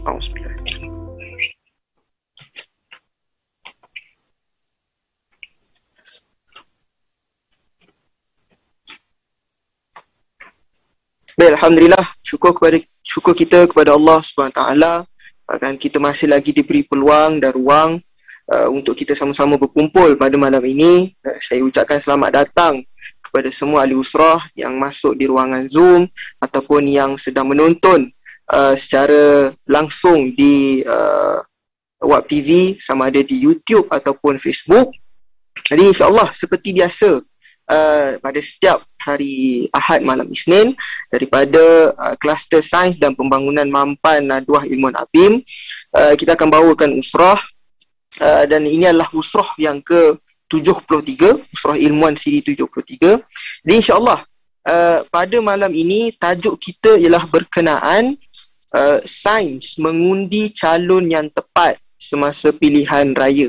Auzubillah. Baik, alhamdulillah, syukur kita kepada Allah Subhanahu taala kan kita masih lagi diberi peluang dan ruang untuk kita sama-sama berkumpul pada malam ini. Saya ucapkan selamat datang kepada semua ahli usrah yang masuk di ruangan Zoom ataupun yang sedang menonton secara langsung di Wab TV, sama ada di YouTube ataupun Facebook. Jadi insya-Allah seperti biasa pada setiap hari Ahad malam Isnin daripada kluster sains dan pembangunan mampan Nadwah Ilmuwan ABIM, kita akan bawakan usrah dan ini adalah usrah yang ke-73, usrah ilmuwan siri 73. Jadi insya-Allah pada malam ini tajuk kita ialah berkenaan sains mengundi calon yang tepat semasa pilihan raya.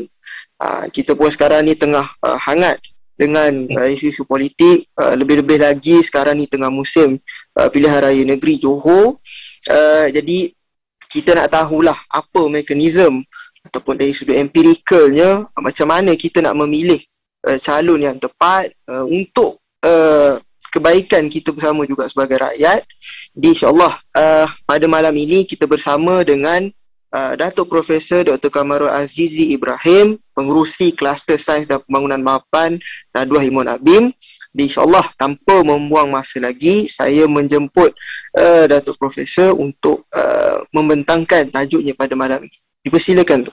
Kita pun sekarang ni tengah hangat dengan isu-isu politik, lebih-lebih lagi sekarang ni tengah musim pilihan raya negeri Johor. Jadi kita nak tahulah apa mekanisme ataupun dari sudut empirikalnya macam mana kita nak memilih calon yang tepat untuk kebaikan kita bersama juga sebagai rakyat. Jadi insya-Allah pada malam ini kita bersama dengan Datuk Profesor Dr. Kamarul Azizi Ibrahim, pengerusi kluster sains dan pembangunan mapan Nadwah Ilmuwan ABIM. InsyaAllah tanpa membuang masa lagi, saya menjemput Datuk Profesor untuk membentangkan tajuknya pada malam ini. Dipersilakan.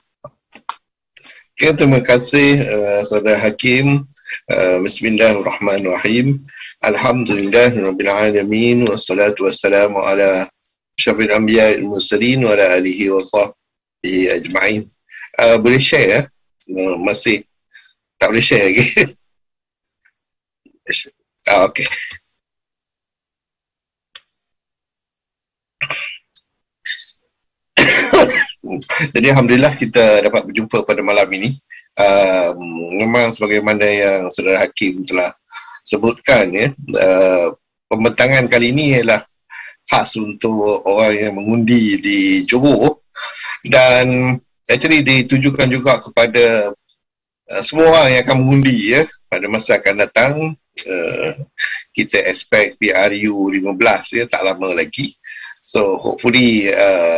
Okay, terima kasih Saudara Hakim. Bismillahirrahmanirrahim. Alhamdulillahirrabbilalamin. Wassalatu wassalamu ala Syafil Anbiya al-Mursalin wa ala alihi wa sahbihi ajma'in. Boleh share ya? Masih tak boleh share lagi. Okay. Jadi alhamdulillah kita dapat berjumpa pada malam ini. Memang sebagaimana yang Saudara Hakim telah sebutkan ya, pembentangan kali ini ialah khas untuk orang yang mengundi di Johor dan actually ditujukan juga kepada semua orang yang akan mengundi ya pada masa akan datang. Kita expect PRU 15 ya, tak lama lagi. So hopefully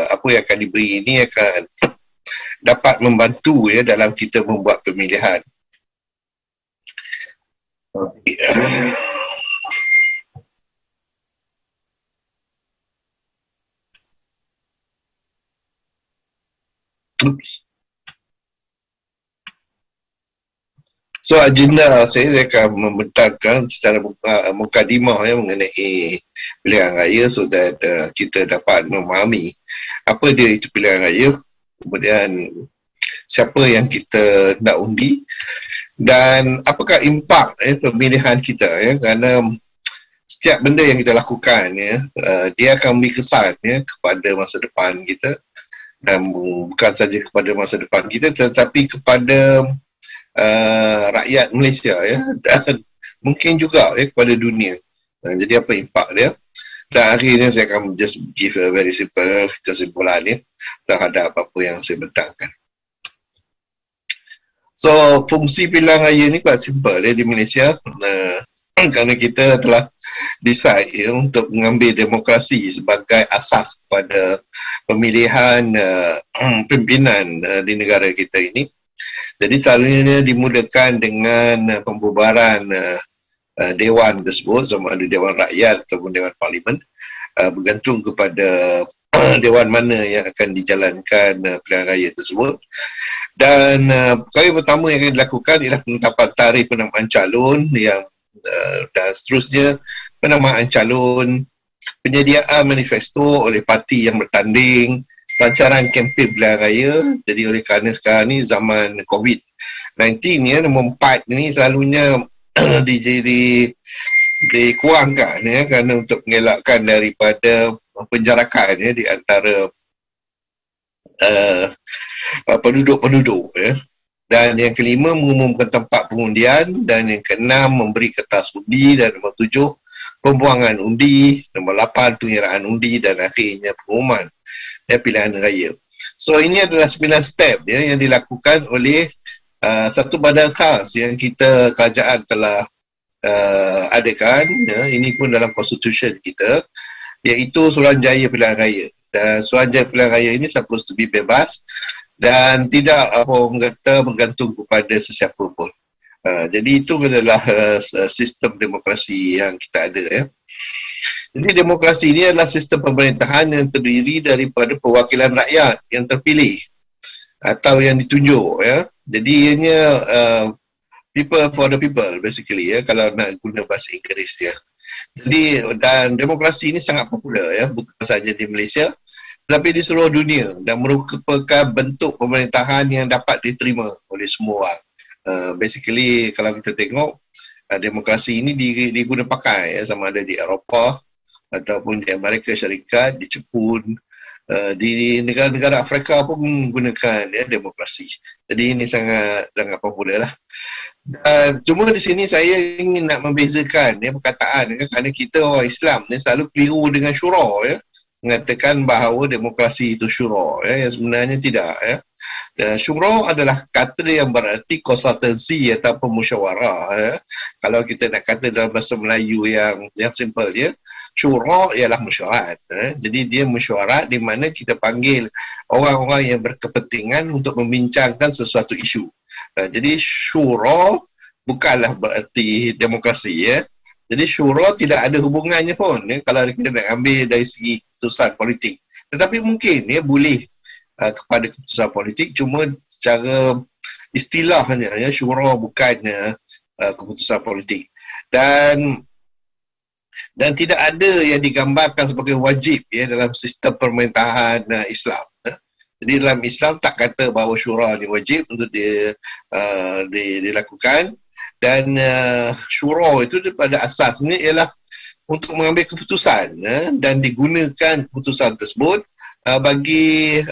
apa yang akan diberi ini akan dapat membantu ya dalam kita membuat pemilihan. Oops. So agenda saya akan membentangkan secara mukadimah ya mengenai pilihan raya so that kita dapat memahami apa dia itu pilihan raya, kemudian siapa yang kita nak undi dan apakah impak pemilihan kita ya, kerana setiap benda yang kita lakukan ya, dia akan memberi kesan ya kepada masa depan kita. Dan bukan saja kepada masa depan kita tetapi kepada rakyat Malaysia ya, dan mungkin juga ya kepada dunia. Jadi apa impak dia? Dan akhirnya saya akan just give a very simple kesimpulan ya terhadap apa yang saya bentangkan. So fungsi pilihan raya ni quite simple ya di Malaysia. Kerana kita telah decide ya, untuk mengambil demokrasi sebagai asas kepada pemilihan pimpinan di negara kita ini. Jadi selalunya dimulakan dengan pembubaran Dewan tersebut, sama ada Dewan Rakyat ataupun Dewan Parlimen, bergantung kepada Dewan mana yang akan dijalankan pilihan raya tersebut. Dan perkara pertama yang akan dilakukan ialah penetapan tarikh penamaan calon yang dan seterusnya penamaan calon, penyediaan manifesto oleh parti yang bertanding, pelancaran kempen pilihan raya. Jadi oleh kerana sekarang ni zaman COVID-19 ya, nombor 4 ni selalunya dikurangkan ya, kerana untuk mengelakkan daripada penjarakan ya di antara penduduk-penduduk ya. Dan yang kelima, mengumumkan tempat pengundian. Dan yang keenam, memberi kertas undi. Dan nombor 7, pembuangan undi. Nombor 8, penyerahan undi. Dan akhirnya pengumuman. pilihan raya. So ini adalah 9 step yang dilakukan oleh satu badan khas yang kita kerajaan telah adakan, ini pun dalam constitution kita, iaitu Suruhanjaya Pilihan Raya. Dan Suruhanjaya Pilihan Raya ini supposed to be bebas dan tidak orang kata bergantung kepada sesiapa pun. Jadi itu adalah sistem demokrasi yang kita ada, ya. Jadi demokrasi ini adalah sistem pemerintahan yang terdiri daripada perwakilan rakyat yang terpilih atau yang ditunjuk, ya. Jadi ianya people for the people basically, ya, kalau nak guna bahasa Inggeris dia. Jadi dan demokrasi ini sangat popular, ya, bukan sahaja di Malaysia tetapi di seluruh dunia, dan merupakan bentuk pemerintahan yang dapat diterima oleh semua orang. Basically kalau kita tengok demokrasi ini diguna pakai, ya, sama ada di Eropah ataupun di Amerika Syarikat, di Jepun, di negara-negara Afrika pun menggunakan, ya, demokrasi. Jadi ini sangat popular lah. Cuma di sini saya ingin nak membezakan, ya, perkataan, ya, kerana kita orang Islam ni selalu keliru dengan syura, ya, mengatakan bahawa demokrasi itu syura, ya, yang sebenarnya tidak, ya. Syura adalah kata yang berarti konsultansi atau musyawarah, ya. Kalau kita nak kata dalam bahasa Melayu yang simple, ya, syura ialah mesyuarat, ya. Jadi dia mesyuarat di mana kita panggil orang-orang yang berkepentingan untuk membincangkan sesuatu isu. Jadi syura bukanlah berarti demokrasi, ya. Jadi syura tidak ada hubungannya pun, ya, kalau kita nak ambil dari segi keputusan politik. Tetapi mungkin, ya, boleh kepada keputusan politik, cuma secara istilahnya, ya, syura bukannya keputusan politik. Dan tidak ada yang digambarkan sebagai wajib, ya, dalam sistem pemerintahan Islam. Jadi dalam Islam tak kata bahawa syura ni wajib untuk dilakukan. Dan syura itu pada asasnya ialah untuk mengambil keputusan, dan digunakan keputusan tersebut bagi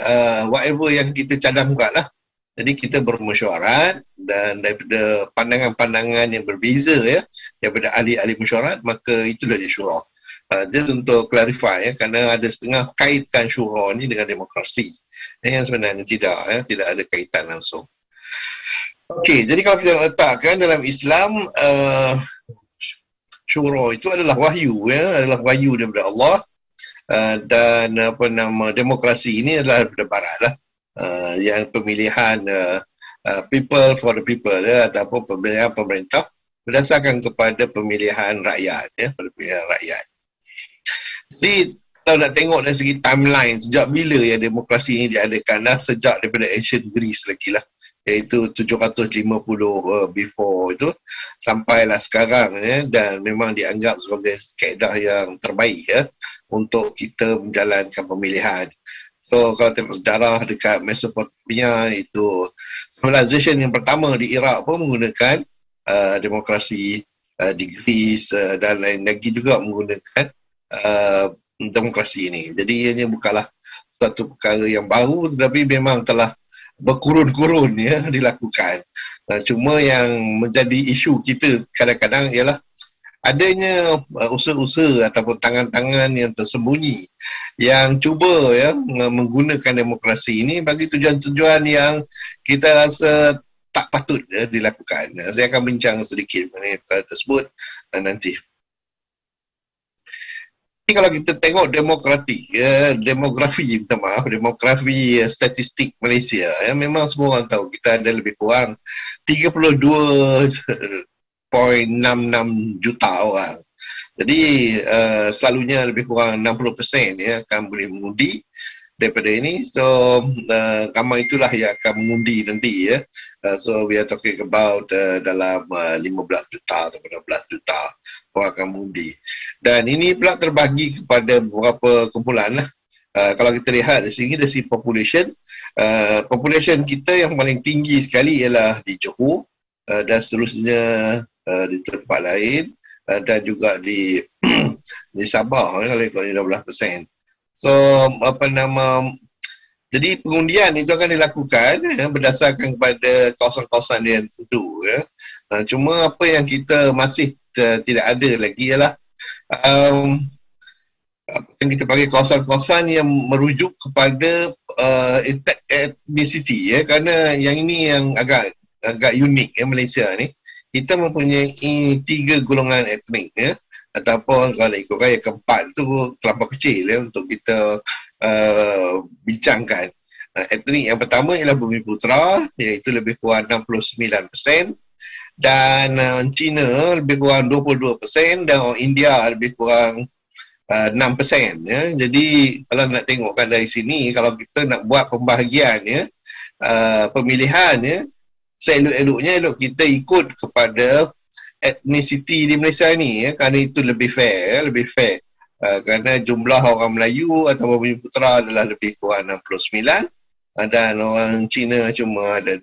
whatever yang kita cadangkan lah. Jadi kita bermesyuarat dan daripada pandangan-pandangan yang berbeza, ya, daripada ahli-ahli mesyuarat, maka itulah dia syura. Just untuk clarify, ya, kerana ada setengah kaitkan syura ni dengan demokrasi, yang sebenarnya tidak, ya, tidak ada kaitan langsung. Okey, jadi kalau kita letakkan dalam Islam, syura itu adalah wahyu, ya, adalah wahyu daripada Allah, dan demokrasi ini adalah daripada barat lah, yang pemilihan people for the people, ya, ataupun pemilihan pemerintah berdasarkan kepada pemilihan rakyat, ya, pemilihan rakyat. Jadi kalau nak tengok dari segi timeline, sejak bila ya demokrasi ini diadakan, sejak daripada ancient Greece lagi lah, iaitu 750 before itu sampailah sekarang, ya, dan memang dianggap sebagai kaedah yang terbaik, ya, untuk kita menjalankan pemilihan. So kalau tengok sejarah dekat Mesopotamia, itu civilization yang pertama di Iraq pun menggunakan demokrasi, di Greece dan lain lagi juga menggunakan demokrasi ini. Jadi ianya bukanlah suatu perkara yang baru, tetapi memang telah berkurun-kurun, ya, dilakukan. Cuma yang menjadi isu kita kadang-kadang ialah adanya usaha-usaha ataupun tangan-tangan yang tersembunyi yang cuba, ya, menggunakan demokrasi ini bagi tujuan-tujuan yang kita rasa tak patut, ya, dilakukan. Saya akan bincang sedikit mengenai perkara tersebut nanti. Kalau kita tengok demografi statistik Malaysia, ya, memang semua orang tahu kita ada lebih kurang 32.66 juta orang. Jadi selalunya lebih kurang 60%, ya, akan boleh mengundi daripada ini. So ramai itulah yang akan mengundi nanti, ya. So we are talking about dalam 15 juta atau 16 juta orang akan mengundi. Dan ini pula terbagi kepada beberapa kumpulan lah. Kalau kita lihat dari sini, dari population, population kita yang paling tinggi sekali ialah di Johor, dan seterusnya di tempat lain, dan juga di di Sabah, lebih kurang 12%. So jadi pengundian itu akan dilakukan, ya, berdasarkan kepada kawasan-kawasan yang tertentu, ya. Cuma apa yang kita masih tidak ada lagi ialah yang kita panggil kawasan-kawasan yang merujuk kepada ethnicity, ya, kerana yang ini yang agak unik, ya, Malaysia ni kita mempunyai 3 golongan etnik, ya, ataupun kalau ikutkan yang keempat tu terlampau kecil, ya, untuk kita bincangkan. Etnik yang pertama ialah Bumiputera, iaitu lebih kurang 69%, dan Cina lebih kurang 22%, dan orang India lebih kurang 6%, ya. Jadi kalau nak tengokkan dari sini, kalau kita nak buat pembahagian, ya, pemilihan, ya, seelok-eloknya kita ikut kepada etnisiti di Malaysia ni, ya, kerana itu lebih fair, ya, lebih fair. Kerana jumlah orang Melayu atau Bumiputera adalah lebih kurang 69, dan orang Cina cuma ada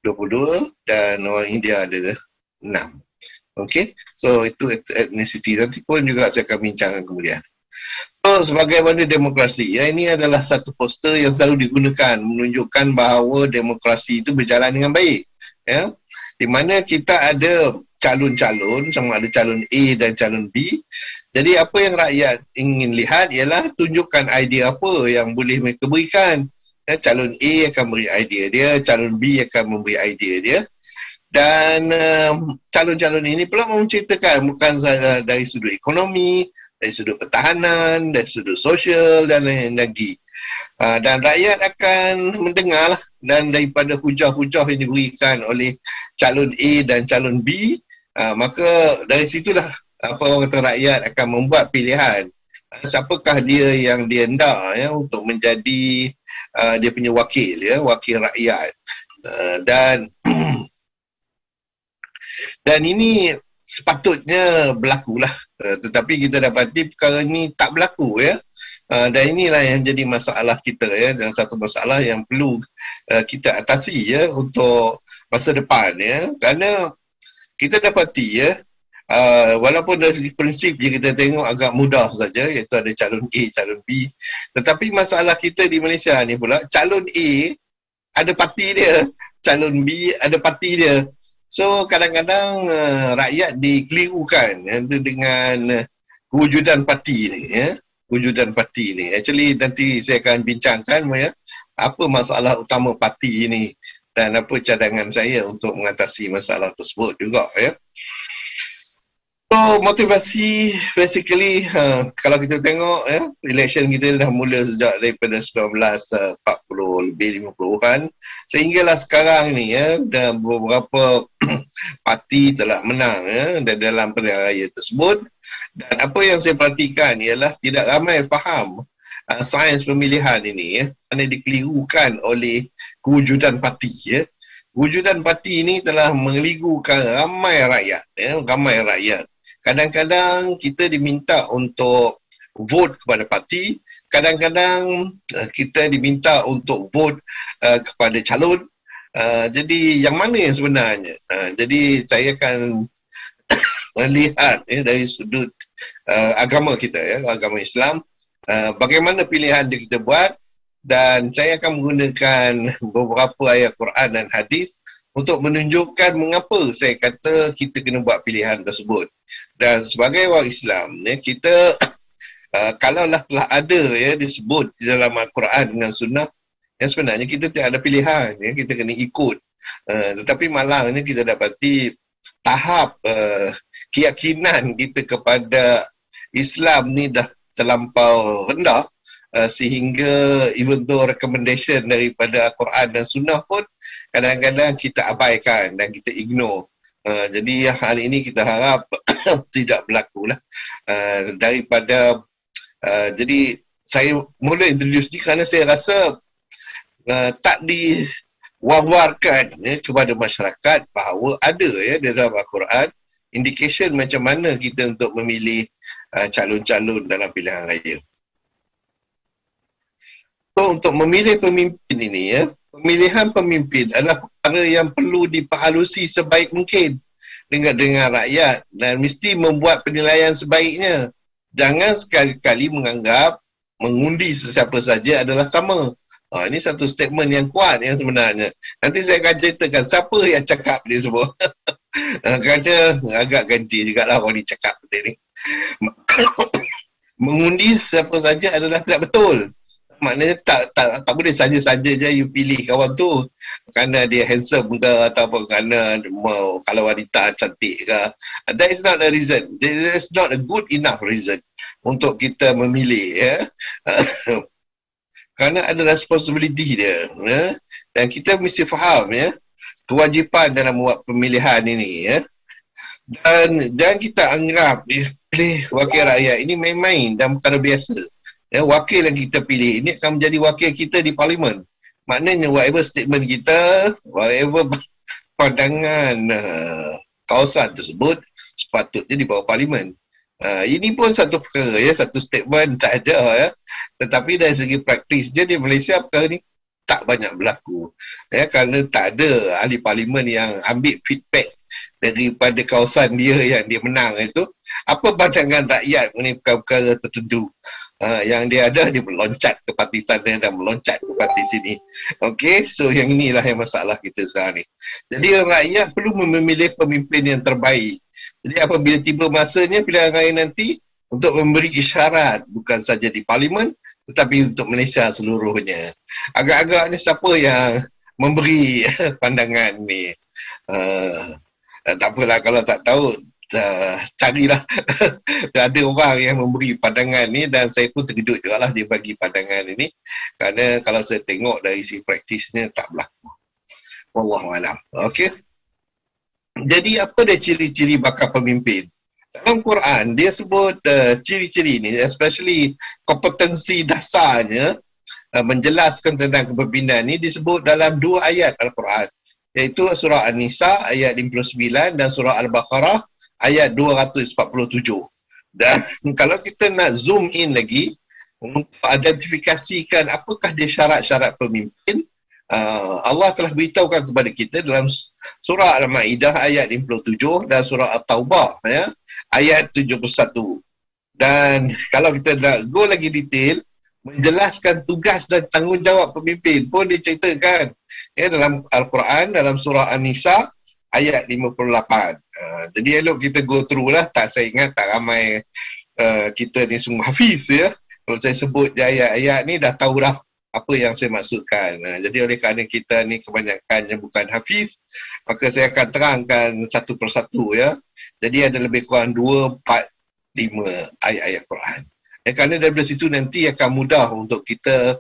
22, dan orang India ada 6. Okey, so itu etnisiti. Nanti pun juga saya akan bincangkan kemudian. So, sebagaimana demokrasi, ya, ini adalah satu poster yang selalu digunakan menunjukkan bahawa demokrasi itu berjalan dengan baik, ya. Di mana kita ada calon-calon, sama ada calon A dan calon B. Jadi apa yang rakyat ingin lihat ialah tunjukkan idea apa yang boleh mereka berikan. Ya, calon A akan beri idea dia, calon B akan memberi idea dia. Dan calon-calon ini pula menceritakan bukan sahaja dari sudut ekonomi, dari sudut pertahanan, dari sudut sosial dan lain lagi. Dan rakyat akan mendengar, dan daripada hujah-hujah yang diberikan oleh calon A dan calon B, maka dari situlah apa orang kata rakyat akan membuat pilihan. Siapakah dia yang dia hendak, ya, untuk menjadi dia punya wakil, ya, wakil rakyat. Dan ini sepatutnya berlakulah, tetapi kita dapati perkara ini tak berlaku, ya. Dan inilah yang jadi masalah kita, ya, dan satu masalah yang perlu kita atasi, ya, untuk masa depan, ya. Kerana kita dapati, ya, walaupun dari prinsip yang kita tengok agak mudah saja, iaitu ada calon A, calon B, tetapi masalah kita di Malaysia ni pula, calon A ada parti dia, calon B ada parti dia. So kadang-kadang rakyat dikelirukan, ya, dengan kewujudan parti ni, ya, kewujudan parti ni. Actually nanti saya akan bincangkan, ya, apa masalah utama parti ini dan apa cadangan saya untuk mengatasi masalah tersebut juga, ya. So motivasi basically, kalau kita tengok, ya, election kita dah mula sejak daripada 1940 lebih 50-an sehinggalah sekarang ni, ya, dan beberapa parti telah menang, ya, dalam pilihan raya tersebut. Dan apa yang saya perhatikan ialah tidak ramai faham sains pemilihan ini, ya, kerana dikelirukan oleh kewujudan parti, ya. Kewujudan parti ini telah mengeligukan ramai rakyat, ya, ramai rakyat. Kadang-kadang kita diminta untuk vote kepada parti, kadang-kadang kita diminta untuk vote kepada calon. Jadi yang mana yang sebenarnya? Jadi saya akan melihat, ya, dari sudut agama kita, ya, agama Islam, bagaimana pilihan yang kita buat, dan saya akan menggunakan beberapa ayat Quran dan hadis untuk menunjukkan mengapa saya kata kita kena buat pilihan tersebut. Dan sebagai orang Islam, ya, kita kalaulah telah ada, ya, disebut di dalam Al-Quran dengan Sunnah, yang sebenarnya kita tidak ada pilihan, ya, kita kena ikut. Tetapi malangnya kita dapati tahap keyakinan kita kepada Islam ni dah terlampau rendah, sehingga even though recommendation daripada Al-Quran dan Sunnah pun kadang-kadang kita abaikan dan kita ignore. Jadi hal ini kita harap tidak berlaku lah. Jadi saya mula introduce ni kerana saya rasa tak diwar-warkan, ya, kepada masyarakat bahawa ada, ya, dalam Al-Quran indication macam mana kita untuk memilih calon-calon dalam pilihan raya. So, untuk memilih pemimpin ini, ya, pemilihan pemimpin adalah perkara yang perlu diperhalusi sebaik mungkin dengan rakyat dan mesti membuat penilaian sebaiknya. Jangan sekali-kali menganggap mengundi sesiapa saja adalah sama. Ini satu statement yang kuat yang sebenarnya. Nanti saya akan ceritakan siapa yang cakap dia semua. Kerana agak ganjil juga lah orang ni cakap benda ni. mengundi siapa saja adalah tidak betul. Maknanya tak boleh saja-saja je you pilih kawan tu kerana dia handsome ke ataupun kerana kalau wanita cantik ke. That is not a reason. That is not a good enough reason untuk kita memilih, ya. Kerana ada responsibility dia, ya. Dan kita mesti faham, ya, kewajipan dalam buat pemilihan ini, ya. Dan jangan kita anggap pilih wakil rakyat ini main-main dan perkara biasa. Ya, wakil yang kita pilih ini akan menjadi wakil kita di parlimen. Maknanya whatever statement kita, whatever pandangan kawasan tersebut sepatutnya di bawah parlimen. Ini pun satu perkara, ya, satu statement sahaja, ya. Tetapi dari segi praktisnya di Malaysia perkara ni tak banyak berlaku, ya, kerana tak ada ahli parlimen yang ambil feedback daripada kawasan dia yang dia menang itu, apa pandangan rakyat mengenai perkara-perkara tertentu. Yang dia ada, dia meloncat ke parti sana dan meloncat ke parti sini. Okey, so yang inilah yang masalah kita sekarang ni. Jadi rakyat perlu memilih pemimpin yang terbaik. Jadi apabila tiba masanya pilihan raya nanti untuk memberi isyarat bukan saja di parlimen tetapi untuk Malaysia seluruhnya. Agak-agaknya siapa yang memberi pandangan ni? Tak apalah kalau tak tahu, carilah. Ada orang yang memberi pandangan ni dan saya pun terkejut juga lah dia bagi pandangan ini, kerana kalau saya tengok dari si praktisnya tak berlaku. Wallahualam. Okey. Jadi apa dia ciri-ciri bakal pemimpin? Dalam Quran dia sebut ciri-ciri ni, especially kompetensi dasarnya, menjelaskan tentang kepimpinan ni disebut dalam 2 ayat Al-Quran, iaitu surah An-Nisa ayat 59 dan surah Al-Baqarah ayat 247. Dan kalau kita nak zoom in lagi untuk identifikasikan apakah dia syarat-syarat pemimpin, Allah telah beritahukan kepada kita dalam surah Al-Ma'idah ayat 57 dan surah At-Taubah, ya, ayat 71. Dan kalau kita nak go lagi detail, menjelaskan tugas dan tanggungjawab pemimpin pun diceritakan, ya, dalam Al-Quran, dalam surah An-Nisa ayat 58. Jadi elok kita go through lah. Saya ingat tak ramai kita ni semua hafiz, ya. Kalau saya sebut ayat-ayat ni dah tahu dah apa yang saya maksudkan. Jadi oleh kerana kita ni kebanyakannya bukan hafiz, maka saya akan terangkan satu persatu, ya. Jadi ada lebih kurang 2, 4, 5 ayat-ayat Quran. Kerana daripada situ nanti akan mudah untuk kita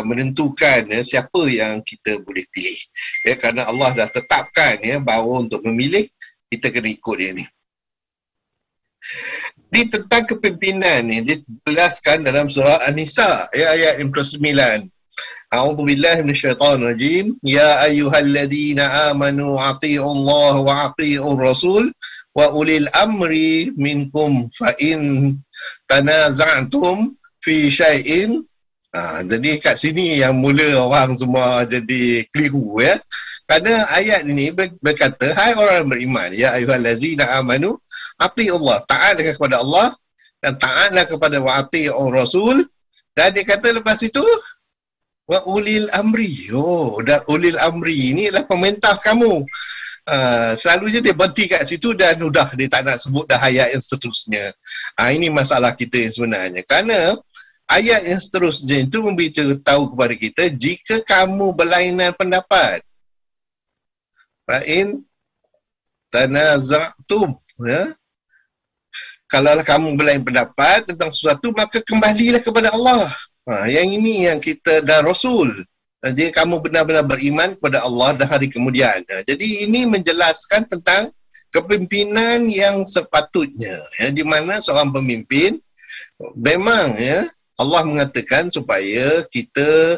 menentukan, ya, siapa yang kita boleh pilih. Ya, kerana Allah dah tetapkan, ya, bahawa untuk memilih kita kena ikut dia ni. Di tentang kepimpinan ni dijelaskan dalam surah An-Nisa, ya, ayat 59. A'udzubillahi minasyaitonirrajim. Ya ayyuhalladzina amanu atii'ullaha wa atii'ur rasul wa ulil amri minkum fa in tanaza'tum fi syai'in. Jadi kat sini yang mula orang semua jadi keliru, ya. Kerana ayat ini berkata, hai orang beriman, ya ayyuhallazina amanu atii'ullah, taatlah kepada Allah dan taatlah kepada wa atii'ur rasul. Dan dia kata lepas itu wa ulil amri. Dan ulil amri ini adalah pemerintah kamu. Selalunya dia berhenti kat situ dan udah dia tak nak sebut dah ayat yang seterusnya. Ini masalah kita yang sebenarnya. Kerana ayat yang seterusnya itu memberitahu kepada kita, jika kamu berlainan pendapat, fa'in tanaza'tum, ya, kalau kamu berlainan pendapat tentang sesuatu, maka kembalilah kepada Allah. Yang ini yang kita dan Rasul. Jika kamu benar-benar beriman kepada Allah dan hari kemudian. Jadi ini menjelaskan tentang kepimpinan yang sepatutnya, ya, di mana seorang pemimpin memang, ya, Allah mengatakan supaya kita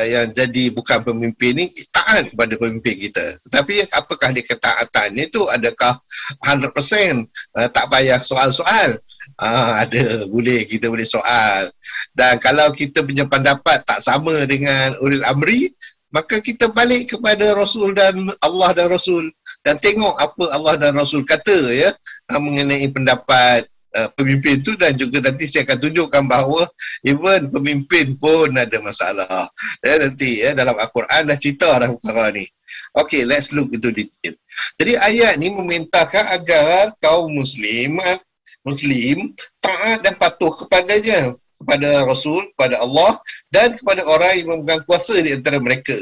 yang jadi bukan pemimpin ni taat kepada pemimpin kita. Tetapi apakah dia ketaatannya itu? Adakah 100%? Tak payah soal-soal. Ada, kita boleh soal. Dan kalau kita punya pendapat tak sama dengan ulil amri, maka kita balik kepada Rasul dan Allah dan Rasul dan tengok apa Allah dan Rasul kata, ya, mengenai pendapat pemimpin tu. Dan juga nanti saya akan tunjukkan bahawa even pemimpin pun ada masalah, ya, nanti, ya, dalam Al-Quran dah cerita dah perkara ni. Okay, let's look into detail. Jadi ayat ni memerintahkan agar kaum muslimat Muslim taat dan patuh kepadanya, kepada Rasul, kepada Allah dan kepada orang yang memegang kuasa di antara mereka,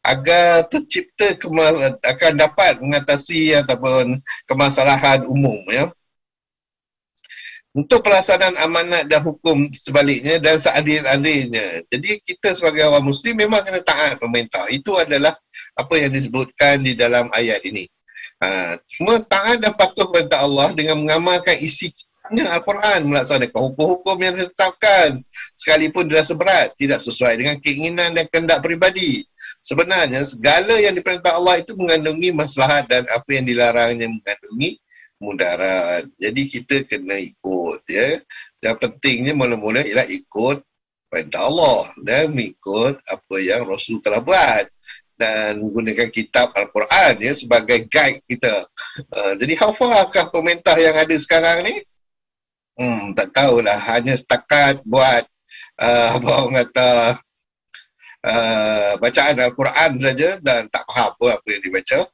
agar tercipta akan dapat mengatasi ataupun kemasalahan umum, ya, untuk pelaksanaan amanat dan hukum sebaliknya dan seadil-adilnya. Jadi kita sebagai orang Muslim memang kena taat pemerintah. Itu adalah apa yang disebutkan di dalam ayat ini. Cuma taat dan patuh kepada Allah dengan mengamalkan isi Al-Quran, melaksanakan hukum-hukum yang ditetapkan sekalipun dirasa berat, tidak sesuai dengan keinginan dan kehendak peribadi. Sebenarnya segala yang diperintah Allah itu mengandungi maslahat dan apa yang dilarangnya mengandungi mudarat. Jadi kita kena ikut, ya. Yang pentingnya mula-mula ialah ikut perintah Allah dan mengikut apa yang Rasul telah buat dan menggunakan kitab Al-Quran, ya, sebagai guide kita. Jadi how farkah pemerintah yang ada sekarang ni? Tak tahulah, hanya setakat buat apa orang kata bacaan Al-Quran saja dan tak faham apa yang dibaca.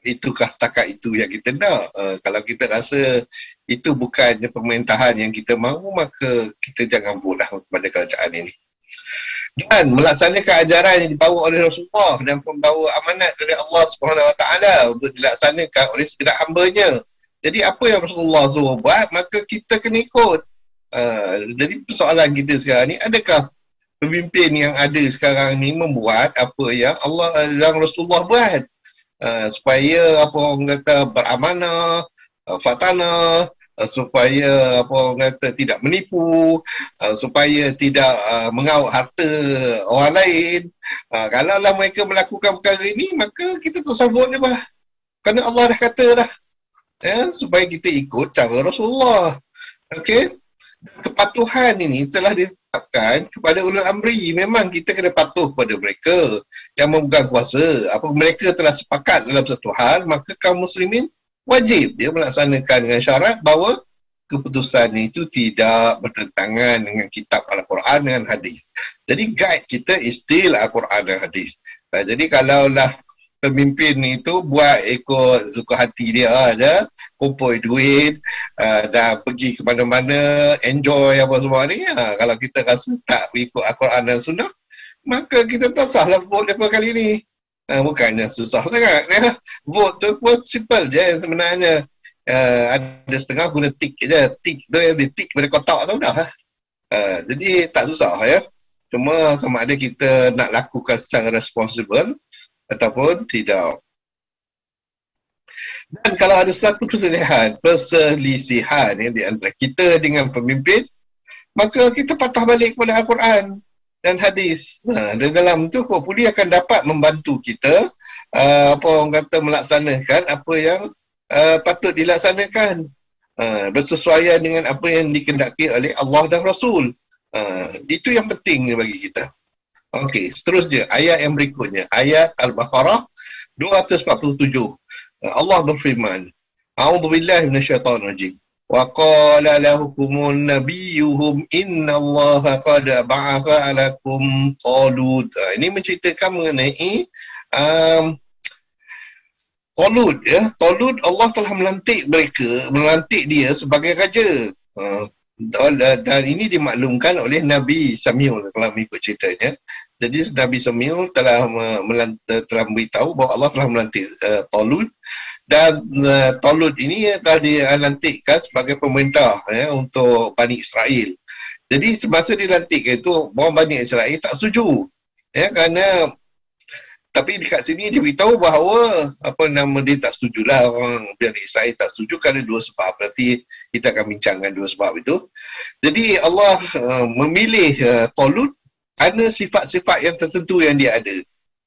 Itukah setakat itu yang kita nak? Kalau kita rasa itu bukannya pemerintahan yang kita mahu, maka kita jangan buatlah kepada kerajaan ini. Dan melaksanakan ajaran yang dibawa oleh Rasulullah dan pembawa amanat dari Allah SWT untuk dilaksanakan oleh segenap hambanya. Jadi apa yang Rasulullah suruh buat, maka kita kena ikut. Jadi persoalan kita sekarang ni, adakah pemimpin yang ada sekarang ni membuat apa yang Allah dan Rasulullah buat? Supaya apa orang kata beramanah, fatanah, supaya apa orang kata tidak menipu, supaya tidak mengaut harta orang lain. Kalaulah mereka melakukan perkara ini, maka kita tak sambut dia bah. Kerana Allah dah kata dah, ya, supaya kita ikut cara Rasulullah. Okey, kepatuhan ini telah ditetapkan kepada ulul amri. Memang kita kena patuh kepada mereka yang memegang kuasa. Apabila mereka telah sepakat dalam satu hal, maka kaum muslimin wajib dia melaksanakan dengan syarat bahawa keputusan itu tidak bertentangan dengan kitab Al-Quran dan hadis. Jadi guide kita is still Al-Quran dan hadis. Jadi kalaulah pemimpin itu buat ikut suka hati dia aja, kumpul duit dan pergi ke mana-mana, enjoy apa semua ni, kalau kita rasa tak ikut Al-Quran dan Sunnah, maka kita tak sahlah vote daripada kali ni. Bukannya susah sangat, ya. Vote tu pun simple je sebenarnya. Ada setengah guna tick je, tick tu yang di-tick pada kotak tu dah. Jadi tak susah, ya. Cuma sama ada kita nak lakukan secara responsible ataupun tidak. Dan kalau ada satu perselisihan di antara kita dengan pemimpin, maka kita patah balik kepada Al-Quran dan hadis. Dan dalam tu hopefully akan dapat membantu kita apa orang kata melaksanakan apa yang patut dilaksanakan, bersesuaian dengan apa yang dikehendaki oleh Allah dan Rasul. Itu yang penting bagi kita. Okey, seterusnya ayat yang berikutnya, ayat Al-Baqarah 247. Allah berfirman, A'udzubillahi minasyaitonirrajim. Wa qala lahumun nabiyyuhum innallaha qad ba'atha 'alakum Talut. Ini menceritakan mengenai Talut, ya. Talut, Allah telah melantik dia sebagai raja. Dan ini dimaklumkan oleh Nabi Samiul kalau mengikut ceritanya. Jadi Nabi Samiul telah memberitahu bahawa Allah telah melantik Talut, dan Talut ini telah dilantikkan sebagai pemerintah, ya, untuk Bani Israel. Jadi semasa dilantik itu, orang Bani Israel tak setuju, ya, kerana tapi dekat sini dia beritahu bahawa apa nama dia tak setujulah, orang Bani Israel tak setuju kerana dua sebab. Berarti kita akan bincangkan dua sebab itu. Jadi Allah memilih Talut kerana sifat-sifat yang tertentu yang dia ada.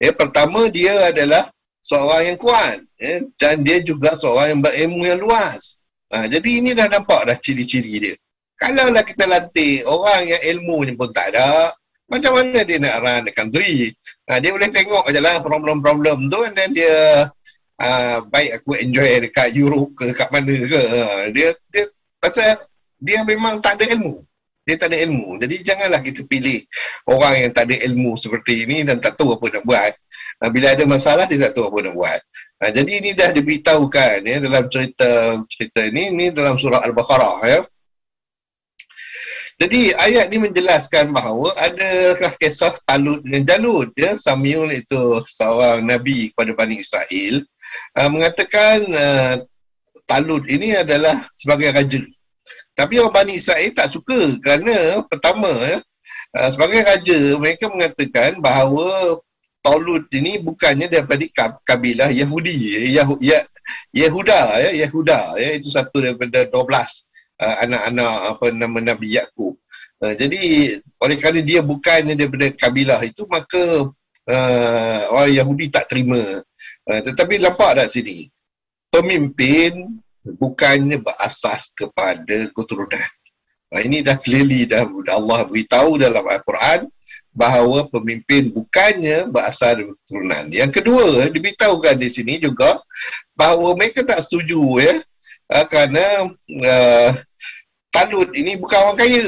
Ya, pertama, dia adalah seorang yang kuat, ya, dan dia juga seorang yang berilmu yang luas. Jadi ini dah nampak dah ciri-ciri dia. Kalaulah kita lantik orang yang ilmunya pun tak ada, macam mana dia nak run the country? Dia boleh tengok je lah problem-problem tu, dan dia baik aku enjoy dekat Europe ke kat mana ke. Dia pasal dia memang tak ada ilmu. Dia tak ada ilmu. Jadi janganlah kita pilih orang yang tak ada ilmu seperti ini dan tak tahu apa nak buat. Bila ada masalah, dia tak tahu apa nak buat. Jadi ini dah diberitahukan ya, dalam cerita ini dalam surah Al-Baqarah ya. Jadi ayat ni menjelaskan bahawa adakah kisah Talut dengan Jalut ya. Samyul itu seorang nabi kepada Bani Israel, mengatakan Talut ini adalah sebagai raja. Tapi orang Bani Israel tak suka kerana pertama ya, sebagai raja mereka mengatakan bahawa Talut ini bukannya daripada kabilah Yahudi, Yehuda ya, itu satu daripada 12 anak-anak Nabi Yaqub. Jadi oleh kerana dia bukannya daripada kabilah itu, maka orang Yahudi tak terima. Tetapi nampak tak sini, pemimpin bukannya berasas kepada keturunan. Ini dah clearly dah Allah beritahu dalam Al-Quran bahawa pemimpin bukannya berasal dari keturunan. Yang kedua, diberitahukan di sini juga bahawa mereka tak setuju ya, kerana Talut ini bukan orang kaya.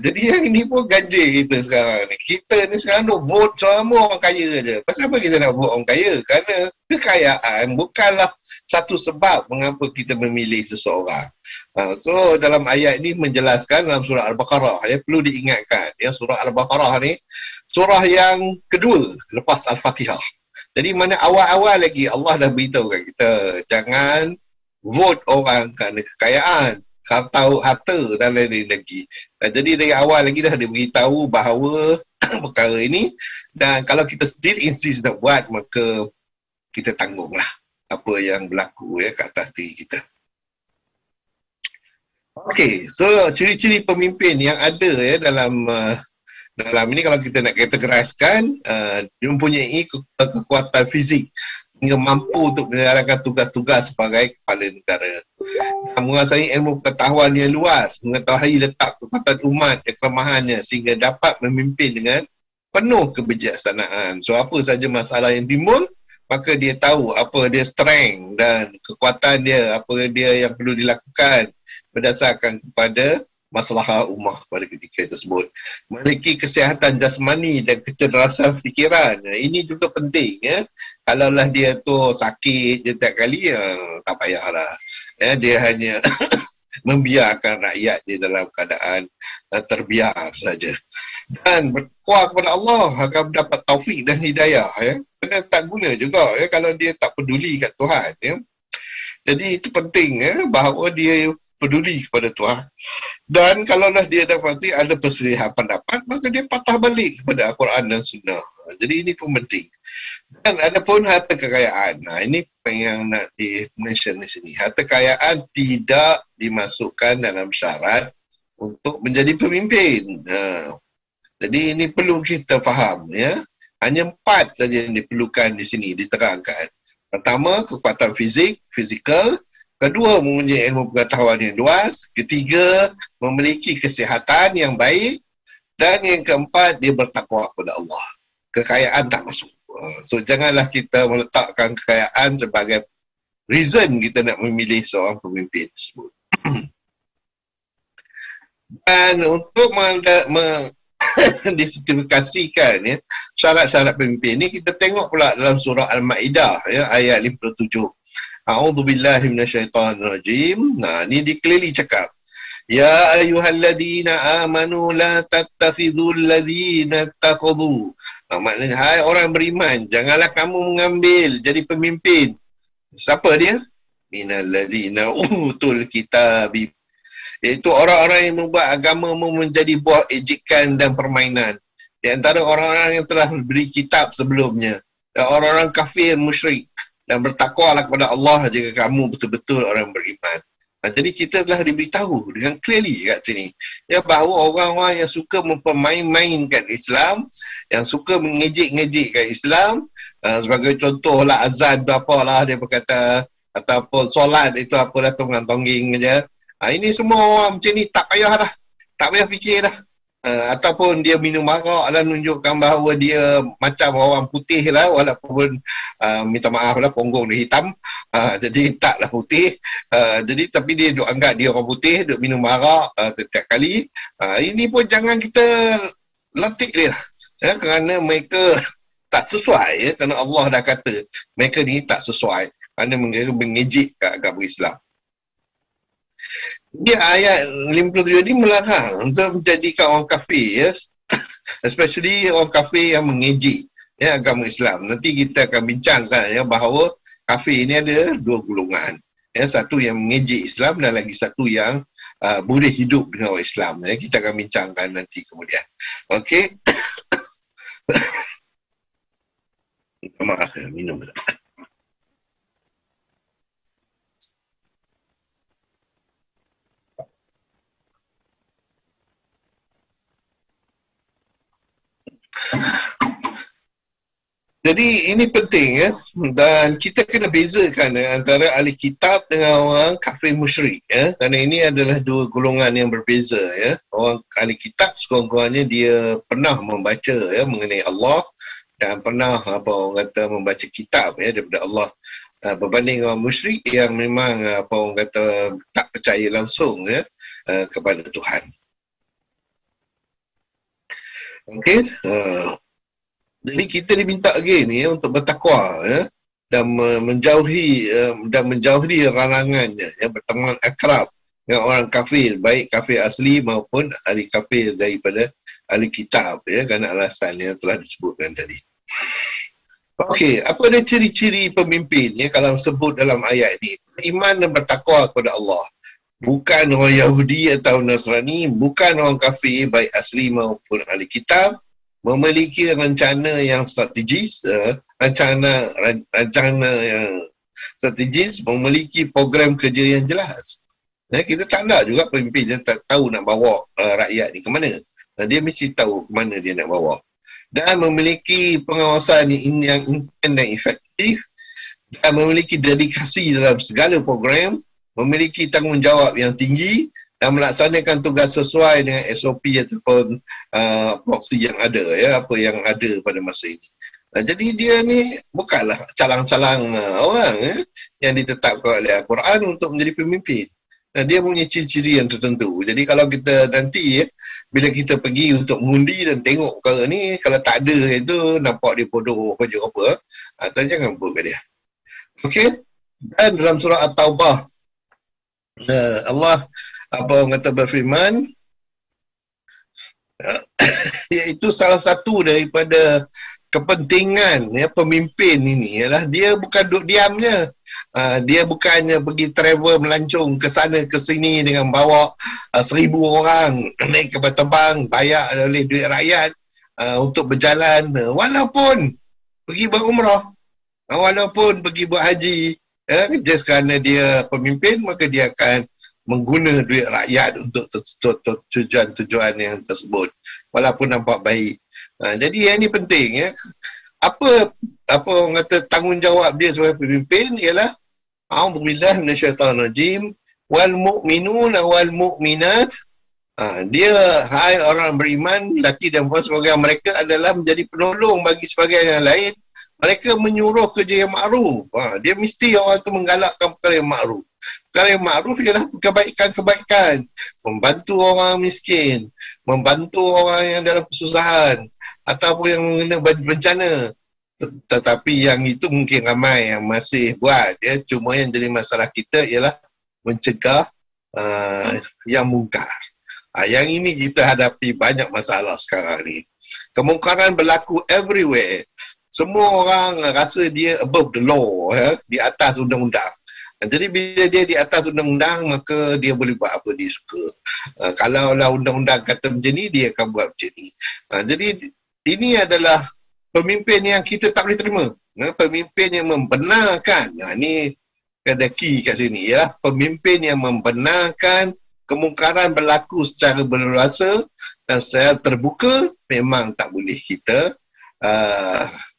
Jadi yang ini pun ganjil kita sekarang ni. Kita ni sekarang nak vote semua orang kaya je. Pasal apa kita nak vote orang kaya? Kerana kekayaan bukanlah satu sebab mengapa kita memilih seseorang. So dalam ayat ini menjelaskan dalam surah Al-Baqarah ya, perlu diingatkan ya, surah Al-Baqarah ni surah yang kedua lepas Al-Fatihah. Jadi mana awal-awal lagi Allah dah beritahu kat kita, jangan vote orang kerana kekayaan, harta dan lain-lain lagi. Jadi dari awal lagi dah diberitahu bahawa perkara ini, dan kalau kita still insist nak buat, maka kita tanggunglah apa yang berlaku ya kat atas diri kita. Okey, so ciri-ciri pemimpin yang ada ya dalam ini, kalau kita nak kategoriskan, dia mempunyai kekuatan fizik hingga mampu untuk menjalankan tugas-tugas sebagai kepala negara. Menguasai ilmu pengetahuan yang luas, mengetahui letak kekuatan umat dan kelemahannya sehingga dapat memimpin dengan penuh kebijaksanaan. So apa saja masalah yang timbul, maka dia tahu apa dia strength dan kekuatan dia, apa dia yang perlu dilakukan berdasarkan kepada masalah ummah pada ketika tersebut. Memiliki kesihatan jasmani dan kecerdasan fikiran. Ini juga penting ya. Kalaulah dia tu sakit je setiap kali, tak payahlah. Ya, dia hanya membiarkan rakyat dia dalam keadaan terbiar saja. Dan berkuah kepada Allah akan mendapat taufik dan hidayah ya. Benda tak guna juga ya kalau dia tak peduli kat Tuhan ya. Jadi itu penting ya, bahawa dia peduli kepada Tuhan. Dan kalaulah dia dapati ada perselisihan pendapat, maka dia patah balik kepada Al-Quran dan Sunnah. Jadi ini pun penting. Dan ada pun harta kekayaan. Ini yang nak di-mention di sini. Harta kekayaan tidak dimasukkan dalam syarat untuk menjadi pemimpin. Jadi ini perlu kita faham ya. Hanya 4 saja yang diperlukan di sini, diterangkan. Pertama, kekuatan fizikal. Kedua, mempunyai ilmu pengetahuan yang luas. Ketiga, memiliki kesihatan yang baik. Dan yang keempat, dia bertakwa kepada Allah. Kekayaan tak masuk. So, janganlah kita meletakkan kekayaan sebagai reason kita nak memilih seorang pemimpin tersebut. Dan untuk mengidentifikasikan ya, syarat-syarat pemimpin ni, kita tengok pula dalam surah Al-Ma'idah ya, ayat 57. A'udzubillahi minasyaitanirrajim. Ni di-clearly cakap, ya ayyuhalladzina amanu la tattakhidhul ladzina ittakhadhu. Maknanya, hai orang beriman, janganlah kamu mengambil jadi pemimpin. Siapa dia? Minal ladzina utul kitab. Iaitu orang-orang yang membuat agamamu menjadi buah ejekan dan permainan. Di antara orang-orang yang telah beri kitab sebelumnya, dan orang-orang kafir musyrik. Dan bertakwalah kepada Allah jika kamu betul-betul orang beriman. Jadi kita telah diberitahu dengan clearly kat sini ya, bahawa orang-orang yang suka mempermain-mainkan Islam, yang suka mengejek-ngejekkan Islam, sebagai contoh lah azan tu apalah dia berkata, ataupun solat itu apalah tonggang-tongging je. Ini semua orang macam ni, tak payah dah, tak payah fikir dah. Ataupun dia minum arak dan menunjukkan bahawa dia macam orang putih lah, walaupun minta maaf lah, ponggong dia hitam, jadi taklah putih, jadi tapi dia duk anggap dia orang putih, duk minum arak setiap kali. Ini pun jangan kita latih dia lah ya, kerana mereka tak sesuai ya, kerana Allah dah kata mereka ni tak sesuai kerana mereka mengejek kat agama Islam. Dia ayat 57 ni melarang untuk menjadikan orang kafir ya, especially orang kafir yang mengejek ya agama Islam. Nanti kita akan bincangkan ya bahawa kafir ini ada dua golongan. Ya, satu yang mengejek Islam dan lagi satu yang boleh hidup dengan orang Islam. Ya, kita akan bincangkan nanti kemudian. Okey. Maaf, minum dah. Jadi ini penting ya, dan kita kena bezakan antara ahli kitab dengan orang kafir musyrik ya, kerana ini adalah dua golongan yang berbeza ya. Orang ahli kitab sekurang-kurangnya dia pernah membaca ya mengenai Allah dan pernah orang kata membaca kitab ya daripada Allah, berbanding orang musyrik yang memang orang kata tak percaya langsung ya kepada Tuhan. Okey. Jadi kita diminta again ya untuk bertakwa ya, dan menjauhi larangannya ya, berteman akrab dengan orang kafir, baik kafir asli maupun ahli kafir daripada ahli kitab ya, kerana alasan yang telah disebutkan tadi. Okey, apa dia ciri-ciri pemimpin ya kalau sebut dalam ayat ini? Iman dan bertakwa kepada Allah. Bukan orang Yahudi atau Nasrani, bukan orang kafir baik asli maupun ahli kitab, memiliki rencana yang strategis, rencana yang strategis, memiliki program kerja yang jelas. Kita tak nak juga pemimpin yang tak tahu nak bawa rakyat ni ke mana. Dia mesti tahu ke mana dia nak bawa. Dan memiliki pengawasan yang intens dan efektif, dan memiliki dedikasi dalam segala program, memiliki tanggungjawab yang tinggi, dan melaksanakan tugas sesuai dengan SOP ataupun proksi yang ada ya, apa yang ada pada masa ini. Jadi dia ni bukanlah calang-calang orang yang ditetapkan oleh Al-Quran untuk menjadi pemimpin. Dia punya ciri-ciri yang tertentu. Jadi kalau kita nanti bila kita pergi untuk mengundi dan tengok perkara ni, kalau tak ada itu nampak dia bodoh apa atau jangan buat kat dia. Okey. Dan dalam surah At-Taubah Allah orang kata berfirman, iaitu salah satu daripada kepentingan ya pemimpin ini ialah dia bukan duduk diamnya. Dia bukannya pergi travel melancong ke sana ke sini dengan bawa 1,000 orang naik kapal terbang bayar oleh duit rakyat untuk berjalan, walaupun pergi berumrah, walaupun pergi buat haji just kerana dia pemimpin, maka dia akan mengguna duit rakyat untuk tujuan-tujuan yang tersebut walaupun nampak baik. Jadi yang ini penting ya. Apa orang kata tanggungjawab dia sebagai pemimpin ialah a'udzubillahi minasyaitanirrajim wal mu'minuna wal mu'minat. Dia hai orang beriman lelaki dan perempuan sebagian mereka adalah menjadi penolong bagi sebagian yang lain. Mereka menyuruh kerja yang makruf. Dia mesti orang tu menggalakkan perkara yang makruf. Perkara yang makruf ialah kebaikan-kebaikan, membantu orang miskin, membantu orang yang dalam kesusahan ataupun yang kena bencana. Tetapi yang itu mungkin ramai yang masih buat ya. Cuma yang jadi masalah kita ialah mencegah yang mungkar. Yang ini kita hadapi banyak masalah sekarang ni. Kemungkaran berlaku everywhere. Semua orang rasa dia above the law ya, di atas undang-undang. Jadi bila dia di atas undang-undang, maka dia boleh buat apa dia suka. Kalaulah undang-undang kata macam ni, dia akan buat macam ni. Jadi ini adalah pemimpin yang kita tak boleh terima. Pemimpin yang membenarkan. Ini ada key kat sini ya. Pemimpin yang membenarkan kemungkaran berlaku secara berleluasa dan secara terbuka, memang tak boleh kita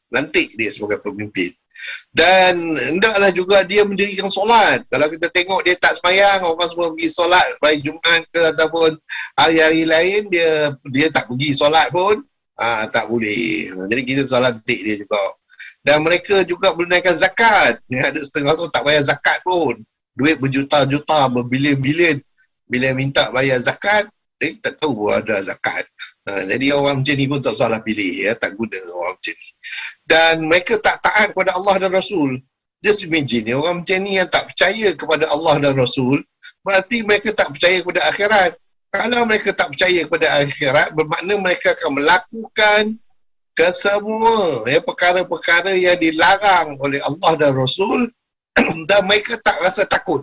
lantik dia sebagai pemimpin. Dan hendaklah juga dia mendirikan solat. Kalau kita tengok dia tak sembahyang, orang semua pergi solat baik Jumaat ke ataupun hari-hari lain, dia tak pergi solat pun, tak boleh. Jadi kita solat lantik dia juga. Dan mereka juga menunaikan zakat. Ada setengah tu tak bayar zakat pun. Duit berjuta-juta, berbilion-bilion. Bila minta bayar zakat, tak tahu bahawa ada zakat. Jadi orang macam ni pun tak salah pilih, ya, tak guna orang macam ni. Dan mereka tak taat kepada Allah dan Rasul. Just imagine, orang macam ni yang tak percaya kepada Allah dan Rasul, berarti mereka tak percaya kepada akhirat. Kalau mereka tak percaya kepada akhirat, bermakna mereka akan melakukan kesemua perkara-perkara yang dilarang oleh Allah dan Rasul dan mereka tak rasa takut.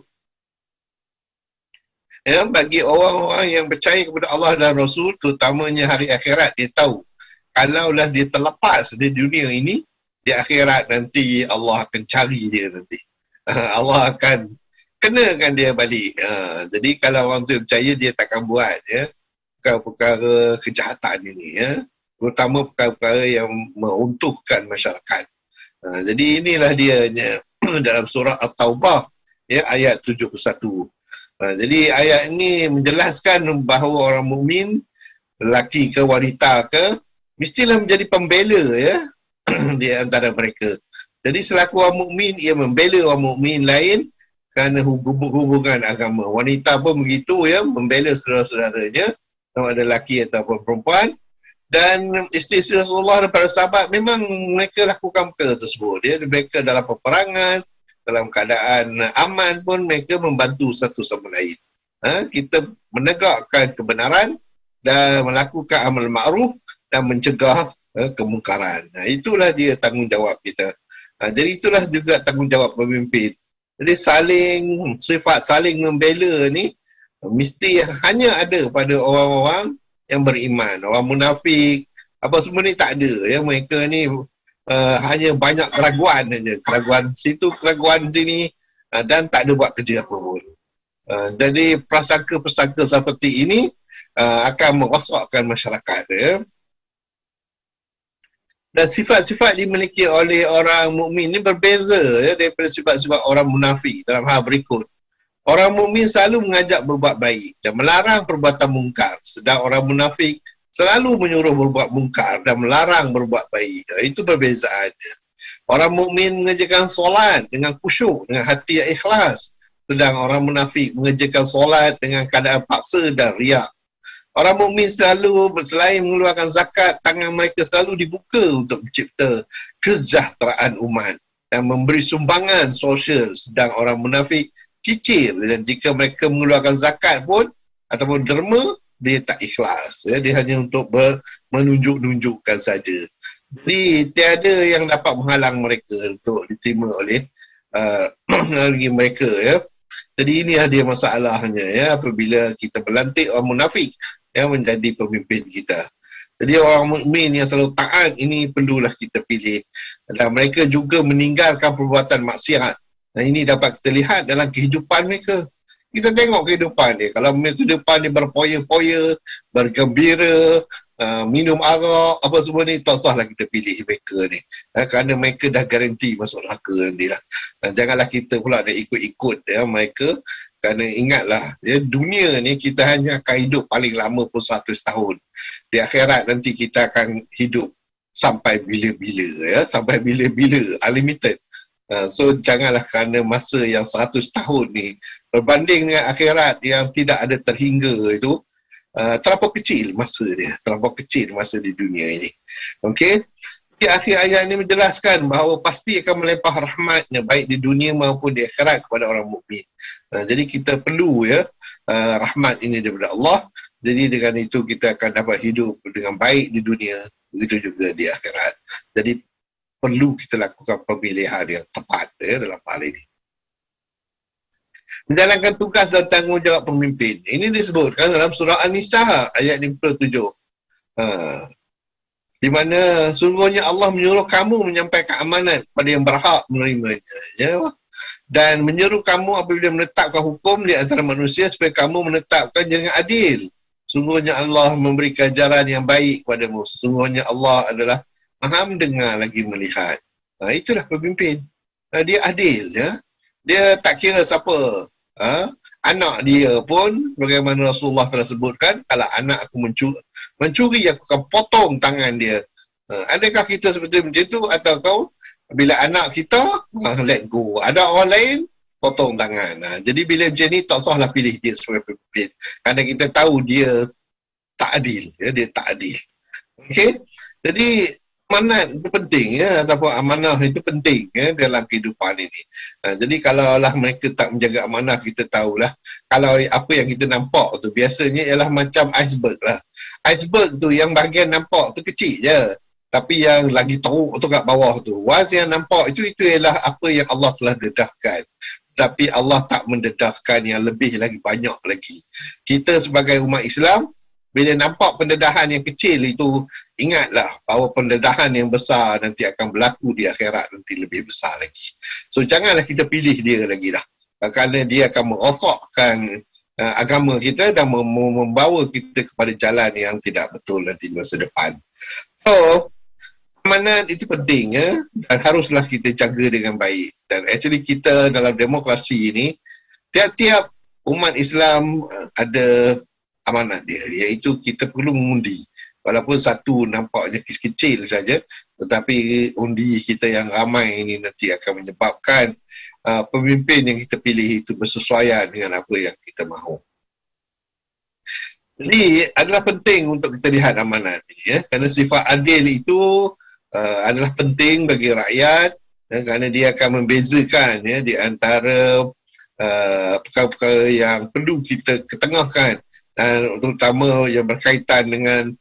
Ya, bagi orang-orang yang percaya kepada Allah dan Rasul, terutamanya hari akhirat, dia tahu kalaulah dia terlepas di dunia ini, di akhirat nanti Allah akan cari dia nanti. Allah akan kenakan dia balik. Jadi kalau orang tu percaya, dia takkan buat perkara-perkara kejahatan ini, terutama perkara-perkara yang meruntuhkan masyarakat. Jadi inilah dianya dalam surah At-Taubah, ayat 71. Jadi ayat ini menjelaskan bahawa orang mukmin, lelaki ke wanita ke, mestilah menjadi pembela di antara mereka. Jadi selaku orang mukmin, ia membela orang mukmin lain kerana hubungan agama. Wanita pun begitu, membela saudara-saudaranya, sama ada lelaki ataupun perempuan. Dan isteri Rasulullah dan para sahabat memang mereka lakukan perkara tersebut. Mereka dalam peperangan, dalam keadaan aman pun mereka membantu satu sama lain. Kita menegakkan kebenaran dan melakukan amal ma'ruf dan mencegah kemungkaran. Itulah dia tanggungjawab kita. Jadi itulah juga tanggungjawab pemimpin. Jadi sifat saling membela ni mesti hanya ada pada orang-orang yang beriman. Orang munafik, apa semua ni tak ada. Mereka ni hanya banyak keraguan saja. Keraguan situ, keraguan sini, dan tak ada buat kerja apa pun. Jadi prasangka-prasangka seperti ini akan merosakkan masyarakat. Dan sifat-sifat dimiliki oleh orang mukmin ini berbeza daripada sifat-sifat orang munafik dalam hal berikut. Orang mukmin selalu mengajak berbuat baik dan melarang perbuatan mungkar, sedang orang munafik selalu menyuruh berbuat mungkar dan melarang berbuat baik. Itu perbezaannya. Orang mukmin mengerjakan solat dengan khusyuk, dengan hati yang ikhlas, sedang orang munafik mengerjakan solat dengan keadaan paksa dan riak. Orang mukmin selalu selain mengeluarkan zakat, tangan mereka selalu dibuka untuk mencipta kesejahteraan umat dan memberi sumbangan sosial, sedang orang munafik kikir, dan jika mereka mengeluarkan zakat pun ataupun derma, dia tak ikhlas. Dia hanya untuk menunjuk-nunjukkan saja. Jadi tiada yang dapat menghalang mereka untuk diterima oleh mereka. Jadi inilah dia masalahnya apabila kita melantik orang munafik yang menjadi pemimpin kita. Jadi orang mukmin yang selalu taat ini perlulah kita pilih. Dan mereka juga meninggalkan perbuatan maksiat. Nah, ini dapat kita lihat dalam kehidupan mereka. Kita tengok kehidupan dia. Kalau kehidupan dia berpoya-poya, bergembira, minum arak, apa semua ni, tak usahlah kita pilih mereka ni. Kerana mereka dah garanti masuk neraka nanti lah. Janganlah kita pula nak ikut-ikut mereka. Kerana ingatlah, dunia ni kita hanya akan hidup paling lama pun 100 tahun. Di akhirat nanti kita akan hidup sampai bila-bila. Sampai bila-bila, unlimited. So janganlah kerana masa yang 100 tahun ni berbanding dengan akhirat yang tidak ada terhingga itu, terlampau kecil masa dia, terlampau kecil masa di dunia ini. Okey. Di akhir ayat ini menjelaskan bahawa pasti akan melimpah rahmatnya baik di dunia maupun di akhirat kepada orang mukmin. Jadi kita perlu rahmat ini daripada Allah. Jadi dengan itu kita akan dapat hidup dengan baik di dunia, begitu juga di akhirat. Jadi perlu kita lakukan pemilihan yang tepat dalam hal ini. Menjalankan tugas dan tanggungjawab pemimpin. Ini disebutkan dalam surah An-Nisa ayat 57. Di mana sungguhnya Allah menyuruh kamu menyampaikan amanat pada yang berhak menerimanya. Dan menyuruh kamu apabila menetapkan hukum di antara manusia supaya kamu menetapkan dengan adil. Sungguhnya Allah memberi ajaran yang baik kepadamu. Sungguhnya Allah adalah Maha mendengar lagi melihat. Itulah pemimpin. Dia adil. Dia tak kira siapa. Anak dia pun, bagaimana Rasulullah telah sebutkan, kalau anak aku mencuri, aku akan potong tangan dia. Adakah kita seperti macam itu? Atau kau, bila anak kita, let go. Ada orang lain, potong tangan. Jadi bila macam ni, tak usahlah pilih dia sebagai pemimpin. Kerana kita tahu dia tak adil, ya, dia tak adil. Okey, jadi amanat itu penting, ya, ataupun amanah itu penting, ya, dalam kehidupan ini. Jadi kalau lah mereka tak menjaga amanah, kita tahulah kalau apa yang kita nampak tu biasanya ialah macam iceberg lah. Iceberg tu yang bahagian nampak tu kecil je, tapi yang lagi teruk tu kat bawah tu, once yang nampak itu ialah apa yang Allah telah dedahkan. Tapi Allah tak mendedahkan yang lebih lagi, banyak lagi. Kita sebagai umat Islam, bila nampak pendedahan yang kecil itu, ingatlah bahawa pendedahan yang besar nanti akan berlaku di akhirat nanti lebih besar lagi. So janganlah kita pilih dia lagi lah. Kerana dia akan merosakkan agama kita dan membawa kita kepada jalan yang tidak betul nanti di masa depan. So, amanat itu penting, ya, dan haruslah kita jaga dengan baik. Dan actually kita dalam demokrasi ini, tiap-tiap umat Islam ada amanat dia, iaitu kita perlu mengundi. Walaupun satu nampaknya kecil saja, tetapi undi kita yang ramai ini nanti akan menyebabkan pemimpin yang kita pilih itu bersesuaian dengan apa yang kita mahu. Jadi adalah penting untuk kita lihat amanat ini, ya, kerana sifat adil itu adalah penting bagi rakyat, ya, kerana dia akan membezakan, ya, di antara perkara-perkara yang perlu kita ketengahkan, dan terutama yang berkaitan dengan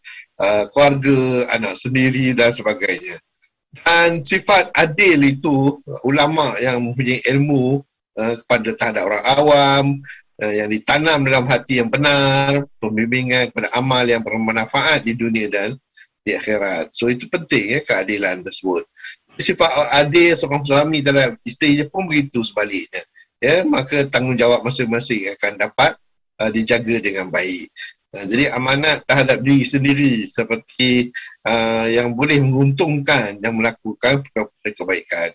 keluarga, anak sendiri dan sebagainya. Dan sifat adil itu, ulama yang mempunyai ilmu kepada terhadap orang awam, yang ditanam dalam hati yang benar, pembimbingan kepada amal yang bermanfaat di dunia dan di akhirat. So itu penting, ya, keadilan tersebut. Sifat adil seorang suami terhadap isterinya pun begitu sebaliknya, ya, maka tanggungjawab masing-masing akan dapat dijaga dengan baik. Jadi amanat terhadap diri sendiri seperti yang boleh menguntungkan dan melakukan perkara kebaikan.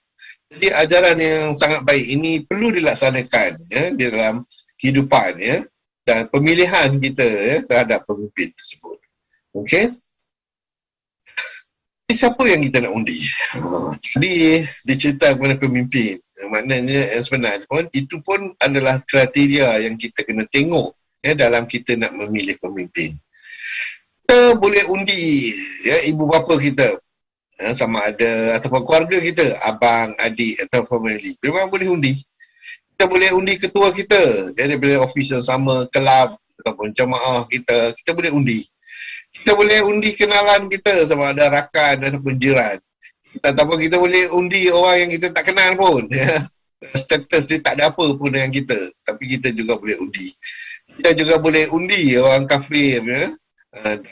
Jadi ajaran yang sangat baik ini perlu dilaksanakan, ya, di dalam kehidupan, ya, dan pemilihan kita, ya, terhadap pemimpin tersebut. Okey. Siapa yang kita nak undi? Jadi dicerita kepada pemimpin. Maknanya sebenarnya pun itu pun adalah kriteria yang kita kena tengok, ya, dalam kita nak memilih pemimpin. Kita boleh undi, ya, ibu bapa kita, ya, sama ada ataupun keluarga kita, abang, adik atau family, memang boleh undi. Kita boleh undi ketua kita, jadi bila ofis yang sama, kelab ataupun jemaah kita boleh undi. Kita boleh undi kenalan kita, sama ada rakan ataupun jiran. Ataupun kita boleh undi orang yang kita tak kenal pun, ya. Status dia tak ada apa pun dengan kita, tapi kita juga boleh undi. Kita juga boleh undi orang kafir, ya.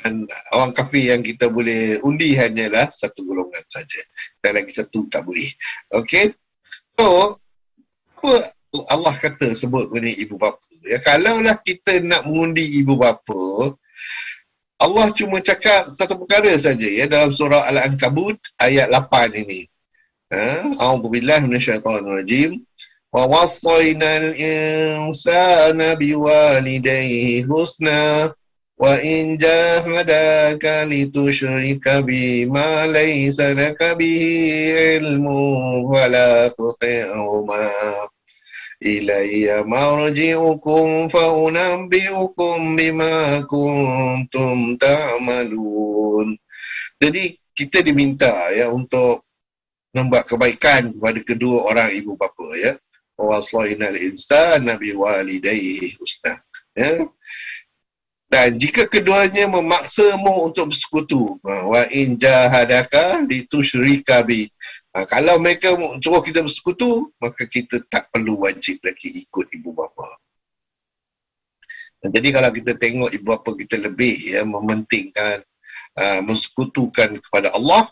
Dan orang kafir yang kita boleh undi hanyalah satu golongan saja, dan lagi satu tak boleh. Okey. So, apa Allah kata sebut mengenai ibu bapa? Ya, kalaulah kita nak mengundi ibu bapa, Allah cuma cakap satu perkara saja, ya, dalam surah Al-Ankabut ayat 8 ini. A'udzubillahi minasyaitonirrajim. Wa wassaynal insana biwalidayhi husna wa in jahadaka litusyrika bima laysa laka bihi ilmu wala tuti'huma ilayya marji'ukum fa'unabbi'ukum bima kuntum ta'malun. Jadi kita diminta, ya, untuk membuat kebaikan kepada kedua orang ibu bapa, ya. Wasainal insana biwalidayhi husna, ya. Dan jika keduanya memaksamu untuk bersekutu, wa in jahadaka litusyrika bi, kalau mereka suruh kita bersekutu, maka kita tak perlu wajib lagi ikut ibu bapa. Jadi kalau kita tengok ibu bapa kita lebih, ya, mementingkan mensekutukan kepada Allah,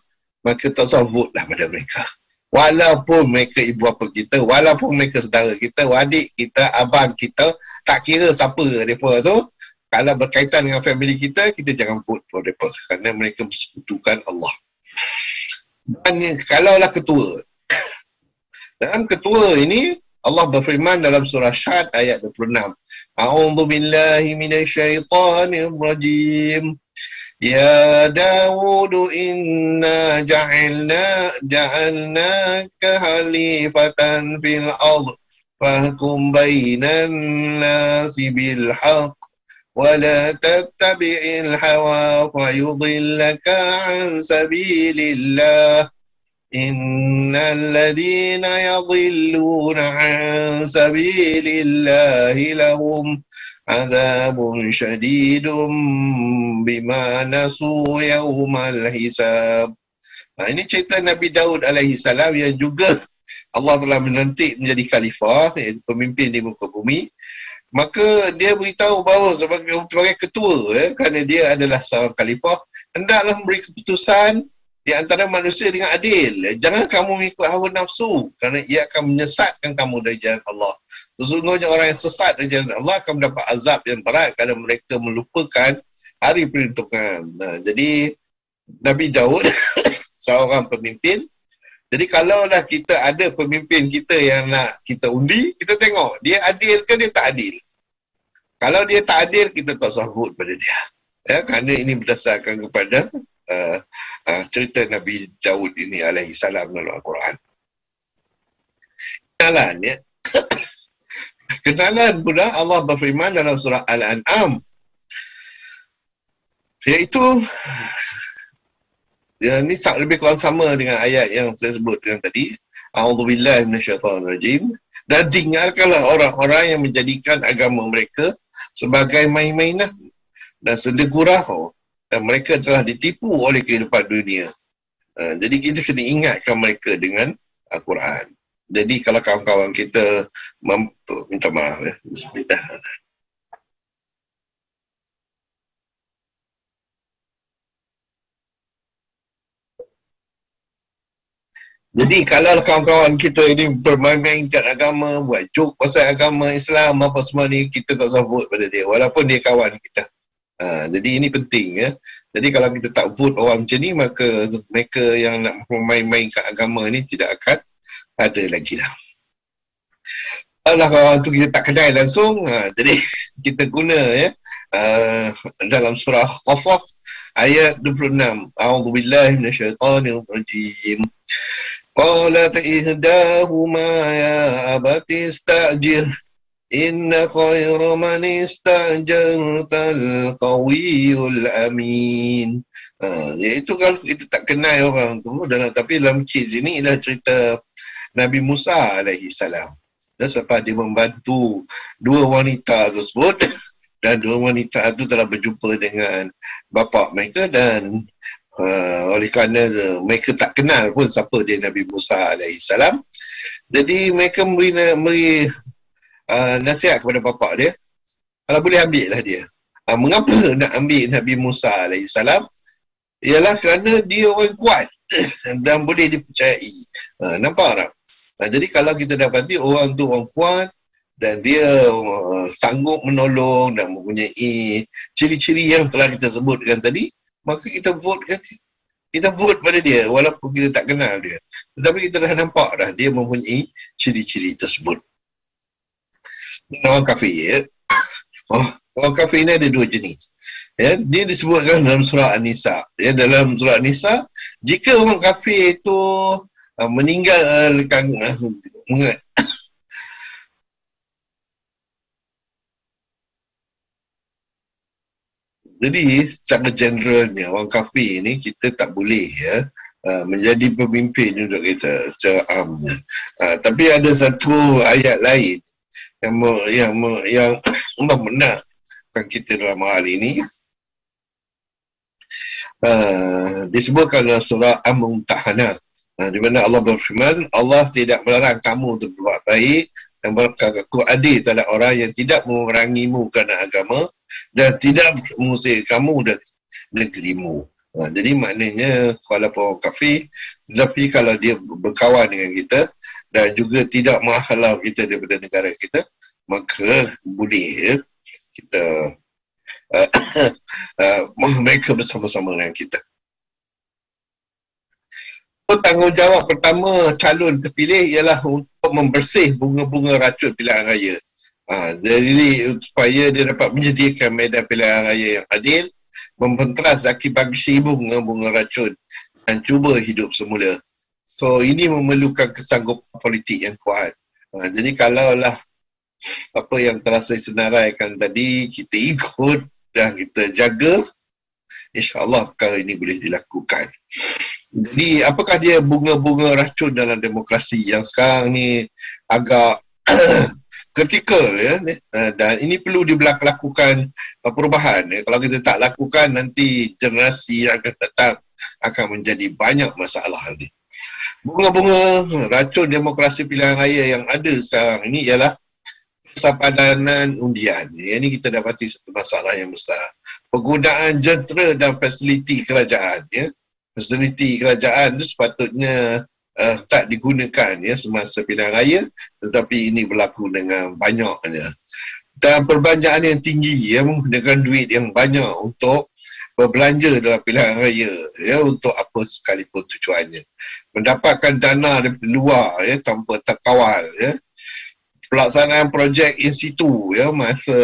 maka tak sahutlah pada mereka. Walaupun mereka ibu bapa kita, walaupun mereka saudara kita, adik kita, abang kita, tak kira siapa mereka tu, kalau berkaitan dengan family kita, kita jangan vote for mereka, kerana mereka bersekutukan Allah. Dan kalaulah ketua, dalam ketua ini Allah berfirman dalam surah Syad ayat 26. A'udzubillahi minasyaitonirrajim. Ya Dawud inna ja'alnaka khalifatan fil ardh fahkum bainan nasi bil haqq ولا تتبع الهوى فيضلك عن سبيل الله إن الذين يضلون عن سبيل الله لهم عذاب شديد بما نسوا يوم الحساب. Ini cerita Nabi Daud alaihi salam yang juga Allah telah melantik menjadi khalifah, iaitu pemimpin di muka bumi. Maka dia beritahu bahawa sebagai ketua, kerana dia adalah seorang khalifah, hendaklah memberi keputusan di antara manusia dengan adil. Jangan kamu mengikut hawa nafsu, kerana ia akan menyesatkan kamu dari jalan Allah. Sesungguhnya orang yang sesat dari jalan Allah akan mendapat azab yang berat kerana mereka melupakan hari peruntungan. Jadi Nabi Daud seorang pemimpin. Jadi kalaulah kita ada pemimpin kita yang nak kita undi, kita tengok dia adil ke dia tak adil. Kalau dia tak adil, kita tak sahut pada dia. Ya, kerana ini berdasarkan kepada cerita Nabi Daud ini alaihi salam dalam Al-Quran. Kenalan, ya. Kenalan pula Allah berfirman dalam surah Al-An'am, iaitu ini lebih kurang sama dengan ayat yang saya sebut yang tadi. A'udzubillahi minasyaitonirrajim. Dan tinggalkanlah orang-orang yang menjadikan agama mereka sebagai main-mainan dan senda gurau, dan mereka telah ditipu oleh kehidupan dunia. Jadi kita kena ingatkan mereka dengan Al-Quran. Jadi kalau kawan-kawan kita minta maaf, ya. Bismillah. Jadi kalau kawan-kawan kita ini bermain-mainkan agama, buat joke pasal agama Islam, apa semua ni, kita tak vote pada dia, walaupun dia kawan kita. Jadi ini penting, ya. Jadi kalau kita tak vote orang macam ni, maka mereka yang nak bermain-mainkan agama ni tidak akan ada lagi lah. Kalau kawan tu kita tak kenal langsung, jadi kita guna, ya, dalam surah Qasas ayat 26. A'udzubillahi minasyaitonirrajim. Qalat ihdahuma ya abati istajir inna khayra man istajartal qawiyul amin. Iaitu kalau kita tak kenal orang tu, tapi dalam kes ini ialah cerita Nabi Musa alaihi salam. Dan selepas dia membantu dua wanita tersebut, dan dua wanita itu telah berjumpa dengan bapa mereka, dan oleh kerana mereka tak kenal pun siapa dia Nabi Musa alaihi salam, jadi mereka memberi nasihat kepada bapa dia, kalau boleh ambil lah dia. Mengapa nak ambil Nabi Musa alaihi salam? Ialah kerana dia orang kuat dan boleh dipercayai. Nampak tak? Jadi kalau kita dapati orang tu orang kuat dan dia sanggup menolong dan mempunyai ciri-ciri yang telah kita sebutkan tadi, maka kita vote pada dia walaupun kita tak kenal dia. Tetapi kita dah nampak dah dia mempunyai ciri-ciri tersebut. Orang kafir, ya. Orang kafir ini ada dua jenis. Ya, dia disebutkan dalam surah An-Nisa. Ya, dalam surah An-Nisa, jika orang kafir itu meninggalkan jadi secara generalnya orang kafir ni kita tak boleh, ya, menjadi pemimpin untuk kita secara amnya. Tapi ada satu ayat lain yang membenarkan kita dalam hal ini. Disebutkan dalam surah Al-Mumtahanah, di mana Allah berfirman, Allah tidak melarang kamu untuk berbuat baik dan berlaku adil terhadap orang yang tidak memerangimu kerana agama dan tidak mengusir kamu dari negerimu. Jadi maknanya walaupun orang kafir, tetapi kalau dia berkawan dengan kita dan juga tidak menghalau kita daripada negara kita, maka boleh, ya, kita mereka bersama-sama dengan kita. Tanggungjawab pertama calon terpilih ialah untuk membersih bunga-bunga racun pilihan raya. Jadi supaya dia dapat menyediakan medan pilihan raya yang adil, mempenteras akibat sibung dengan bunga racun dan cuba hidup semula. So ini memerlukan kesanggupan politik yang kuat. Jadi kalaulah apa yang telah saya senaraikan tadi kita ikut dan kita jaga, insya-Allah perkara ini boleh dilakukan. Jadi apakah dia bunga-bunga racun dalam demokrasi yang sekarang ni agak kritikal ya, dan ini perlu dilakukan perubahan ya. Kalau kita tak lakukan, nanti generasi yang akan datang akan menjadi banyak masalah ni. Bunga-bunga racun demokrasi pilihan raya yang ada sekarang ini ialah kesapadanan undian. Ini kita dapati satu masalah yang besar. Penggunaan jentera dan fasiliti kerajaan ya. Fasiliti kerajaan itu sepatutnya tak digunakan ya semasa pilihan raya, tetapi ini berlaku dengan banyaknya. Dan perbelanjaan yang tinggi ya, menggunakan duit yang banyak untuk berbelanja dalam pilihan raya ya, untuk apa sekalipun tujuannya. Mendapatkan dana daripada luar ya, tanpa terkawal ya. Pelaksanaan projek in situ ya, masa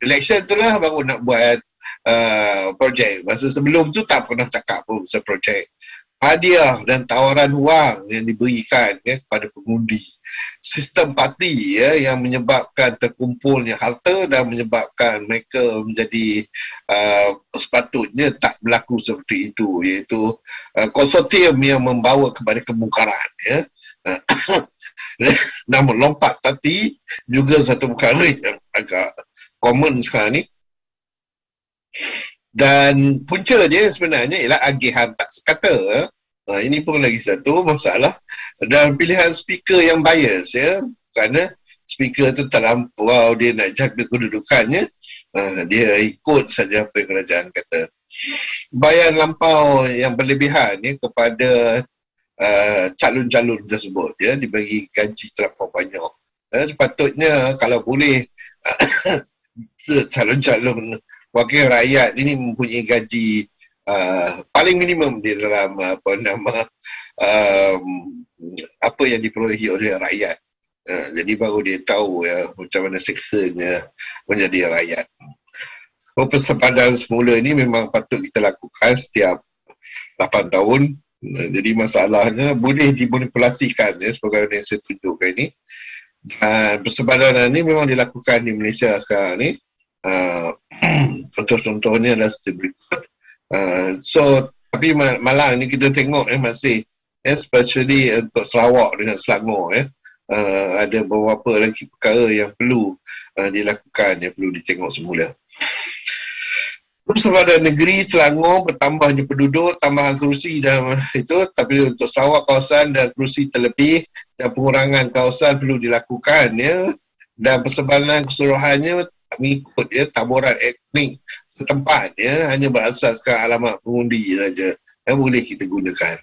election itulah baru nak buat projek. Masa sebelum tu tak pernah cakap pun pasal projek. Hadiah dan tawaran wang yang diberikan ya, kepada pengundi. Sistem parti ya, yang menyebabkan terkumpulnya harta dan menyebabkan mereka menjadi sepatutnya tak berlaku seperti itu, iaitu konsortium yang membawa kepada kemungkaran ya. Namun lompat parti juga satu perkara yang agak common sekarang ni. Dan punca dia sebenarnya ialah agihan tak sekata. Ini pun lagi satu masalah. Dan pilihan speaker yang bias ya, kerana speaker tu terlampau dia nak jaga kedudukannya, dia ikut saja apa yang kerajaan kata. Bayan lampau yang berlebihan ya, kepada calon-calon tersebut ya, dibagi gaji terlampau banyak. Sepatutnya kalau boleh calon-calon wakil rakyat ini mempunyai gaji paling minimum di dalam apa yang diperolehi oleh rakyat. Jadi baru dia tahu ya macam mana seksanya menjadi rakyat. Persepadan semula ini memang patut kita lakukan setiap 8 tahun. Jadi masalahnya boleh dimanipulasikan ya, sebagaimana yang saya tunjukkan ini. Dan persepadanan ini memang dilakukan di Malaysia sekarang ni. Contoh-contohnya adalah seperti berikut. Tapi malang ni kita tengok masih especially untuk Sarawak dengan Selangor ada beberapa lagi perkara yang perlu dilakukan, yang perlu ditengok semula. Persempadanan negeri Selangor bertambahnya penduduk, tambahan kerusi dan itu, tapi untuk Sarawak kawasan dan kerusi terlebih dan pengurangan kawasan perlu dilakukan ya. Dan persempadanan keseluruhannya mengikut ya taburan etnik setempat ya, hanya berasaskan alamat pengundi saja yang boleh kita gunakan.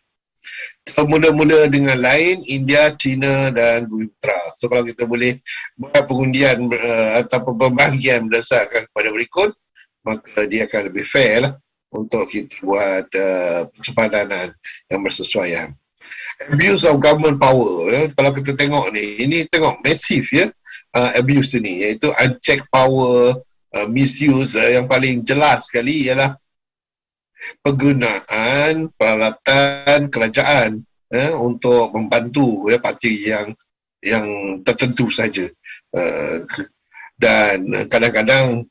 Mula-mula dengan lain India, China dan Bumi Putra. So kalau kita boleh buat pengundian atau pembahagian berdasarkan kepada berikut, maka dia akan lebih fair lah untuk kita buat persempadanan yang bersesuaian. Abuse of government power ya. Kalau kita tengok ni, ini tengok masif ya, abuse ni, iaitu unchecked power, misuse. Yang paling jelas sekali ialah penggunaan peralatan kerajaan untuk membantu ya, parti yang tertentu saja, dan kadang-kadang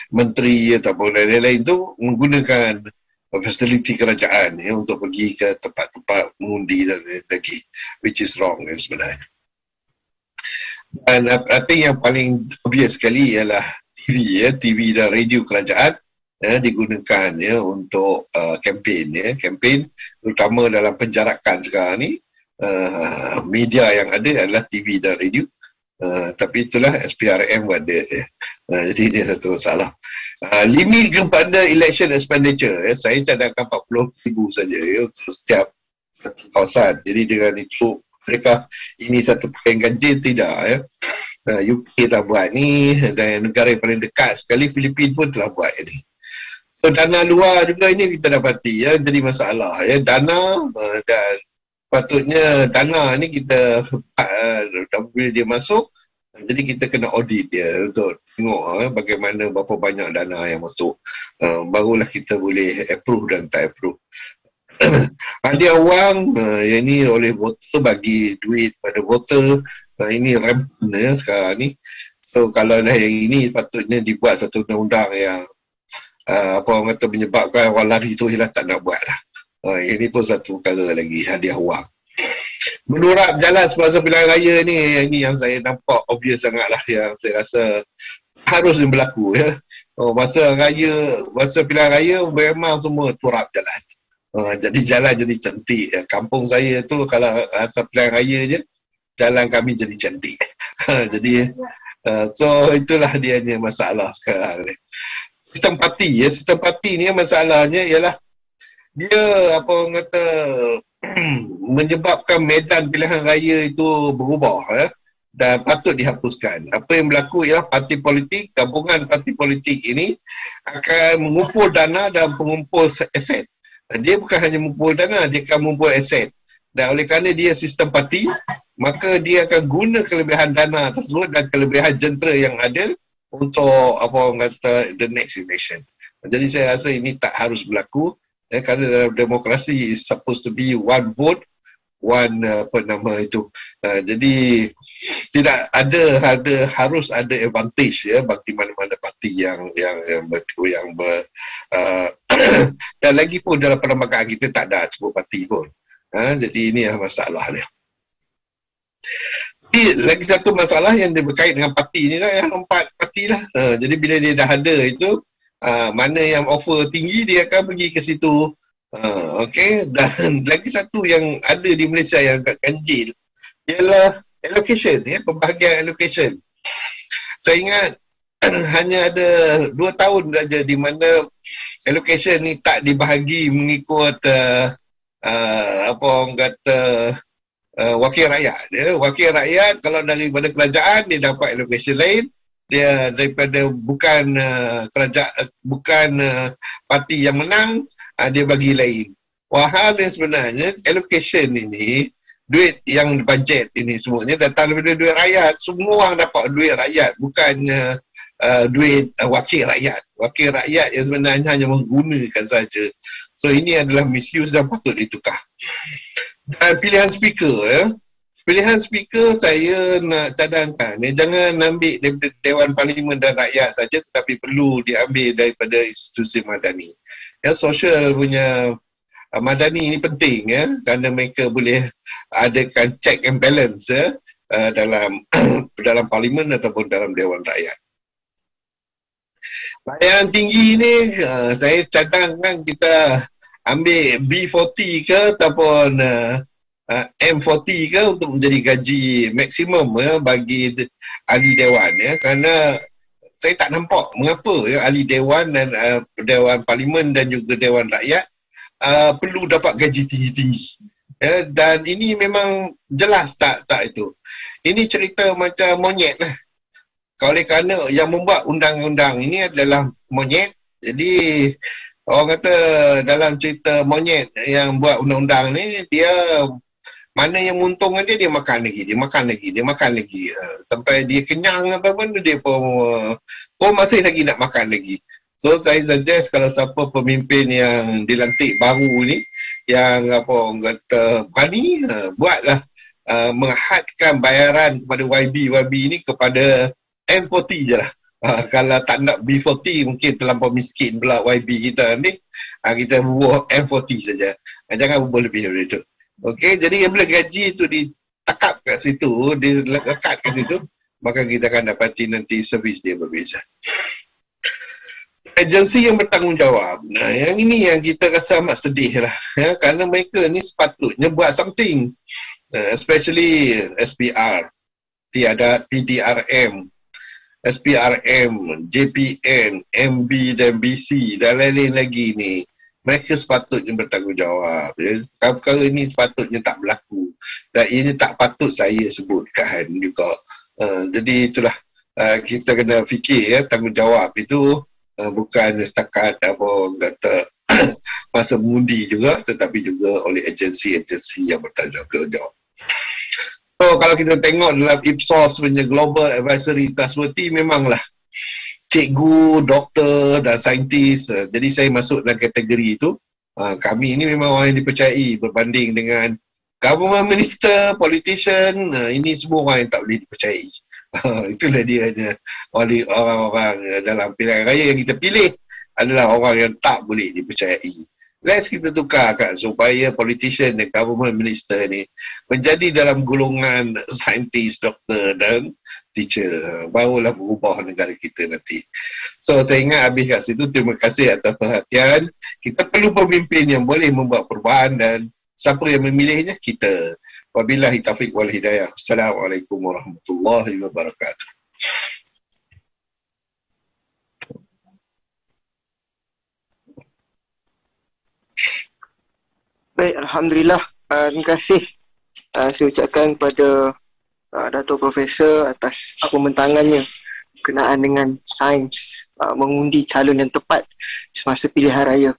menteri ataupun lain-lain itu menggunakan fasiliti kerajaan ya, untuk pergi ke tempat-tempat mengundi dan lagi, which is wrong sebenarnya. Dan arti yang paling obvious sekali ialah TV ya, TV dan radio kerajaan digunakan ya untuk kempen ya, kempen terutama dalam penjarakan sekarang ni. Media yang ada adalah TV dan radio, tapi itulah SPRM ada ya. Jadi dia satu masalah. Limit kepada election expenditure ya, saya cadangkan 40,000 saja ya, untuk setiap kawasan. Jadi dengan itu, adakah ini satu perkara ganjil? Tidak ya. UK telah buat ni, dan negara yang paling dekat sekali Filipina pun telah buat ini. So dana luar juga ini kita dapati ya, jadi masalah ya, dana dan patutnya dana ni kita bila dia masuk, jadi kita kena audit dia untuk tengok bagaimana, berapa banyak dana yang masuk, barulah kita boleh approve dan tak approve. Hadiah wang yang ini oleh voter, bagi duit pada voter, ini rampant ya sekarang ni. So kalau dah yang ini patutnya dibuat satu undang-undang yang apa orang kata menyebabkan orang lari tu hilang tak nak buat lah. Ini pun satu perkara lagi, hadiah wang. Menurap jalan semasa pilihan raya ni, ini yang saya nampak obvious sangat lah, yang saya rasa harus berlaku ya. Masa pilihan raya memang semua turap jalan. Jadi jalan jadi cantik. Kampung saya tu kalau masa pilihan raya je, jalan kami jadi cantik. Jadi so itulah dianya masalah sekarang ni. Sistem parti ni masalahnya ialah dia apa orang kata menyebabkan medan pilihan raya itu berubah dan patut dihapuskan. Apa yang berlaku ialah parti politik, gabungan parti politik ini akan mengumpul dana dan mengumpul aset. Dia bukan hanya mengumpul dana, dia akan mengumpul aset. Dan oleh kerana dia sistem parti, maka dia akan guna kelebihan dana tersebut dan kelebihan jentera yang ada untuk apa orang kata the next election. Jadi saya rasa ini tak harus berlaku kerana dalam demokrasi is supposed to be one vote, one jadi tidak harus ada advantage bagi mana-mana parti yang dan lagi pun dalam perlembagaan kita tak ada sebut parti pun. Jadi ini masalah dia. Lagi satu masalah yang dia berkait dengan parti ni lah, yang lompat parti lah. Jadi bila dia dah ada itu, mana yang offer tinggi dia akan pergi ke situ. Okay, dan lagi satu yang ada di Malaysia yang agak ganjil ialah allocation, pembahagian allocation. Saya ingat hanya ada 2 tahun saja di mana allocation ni tak dibahagi mengikut apa orang kata wakil rakyat. Wakil rakyat kalau daripada kerajaan dia dapat allocation lain, dia daripada bukan parti yang menang, dia bagi lain. Wahal yang sebenarnya allocation ini, duit yang bajet ini semuanya datang daripada duit rakyat. Semua orang dapat duit rakyat, bukannya duit wakil rakyat. Wakil rakyat yang sebenarnya hanya menggunakan saja. So ini adalah misuse dan patut ditukar. Dan pilihan speaker, pilihan speaker saya nak cadangkan, jangan ambil daripada Dewan Parlimen dan rakyat saja, tetapi perlu diambil daripada institusi madani. Sosial punya madani ini penting kerana mereka boleh adakan check and balance dalam parlimen ataupun dalam Dewan Rakyat. Bayaran tinggi ni saya cadangkan kita ambil B40 ke ataupun M40 ke untuk menjadi gaji maksimum bagi ahli dewan kerana saya tak nampak mengapa ahli dewan dan Dewan Parlimen dan juga Dewan Rakyat perlu dapat gaji tinggi-tinggi. Dan ini memang jelas tak itu. Ini cerita macam monyet lah. Oleh kerana yang membuat undang-undang ini adalah monyet, jadi orang kata dalam cerita monyet yang buat undang-undang ni, dia mana yang menguntungkan dia makan lagi. Sampai dia kenyang apa pun dia pun masih lagi nak makan lagi. So saya suggest kalau siapa pemimpin yang dilantik baru ni, yang apa orang kata berani, buatlah menghadkan bayaran kepada YB ni kepada M40 je lah. Kalau tak nak B40 mungkin terlampau miskin pula YB kita ni, kita buat M40 saja. Jangan buat lebih dari itu. Okey, jadi bila gaji tu ditakap kat situ, dilekat kat situ, maka kita akan dapati nanti servis dia berbeza. Agensi yang bertanggungjawab. Nah, yang ini yang kita rasa amat sedih lah. Kerana mereka ni sepatutnya buat something. Especially SPR, PDRM, SPRM, JPN, MB dan BC dan lain-lain lagi ni. Mereka sepatutnya bertanggungjawab. Perkara ini sepatutnya tak berlaku. Dan ini tak patut saya sebutkan juga. Jadi itulah kita kena fikir tanggungjawab itu bukan setakat apa orang kata masa mengundi juga, tetapi juga oleh agensi-agensi yang bertanggungjawab. So kalau kita tengok dalam Ipsos punya Global Advisory Trustworthy, memanglah cikgu, doktor dan saintis. Jadi saya masuk dalam kategori itu. Kami ini memang orang yang dipercayai berbanding dengan government minister, politician. Ini semua orang yang tak boleh dipercayai. Itulah dia je. Oleh orang-orang dalam pilihan raya yang kita pilih adalah orang yang tak boleh dipercayai. Let's kita tukarkan supaya politician dan government minister ni menjadi dalam golongan saintis, doktor dan teacher. Barulah berubah negara kita nanti. So saya ingat habis kat situ. Terima kasih atas perhatian. Kita perlu pemimpin yang boleh membuat perubahan dan siapa yang memilihnya? Kita. Wabillahi taufiq wal hidayah. Assalamualaikum warahmatullahi wabarakatuh. Baik, Alhamdulillah. Terima kasih saya ucapkan kepada Dato' Profesor atas pembentangannya berkenaan dengan sains mengundi calon yang tepat semasa pilihan raya.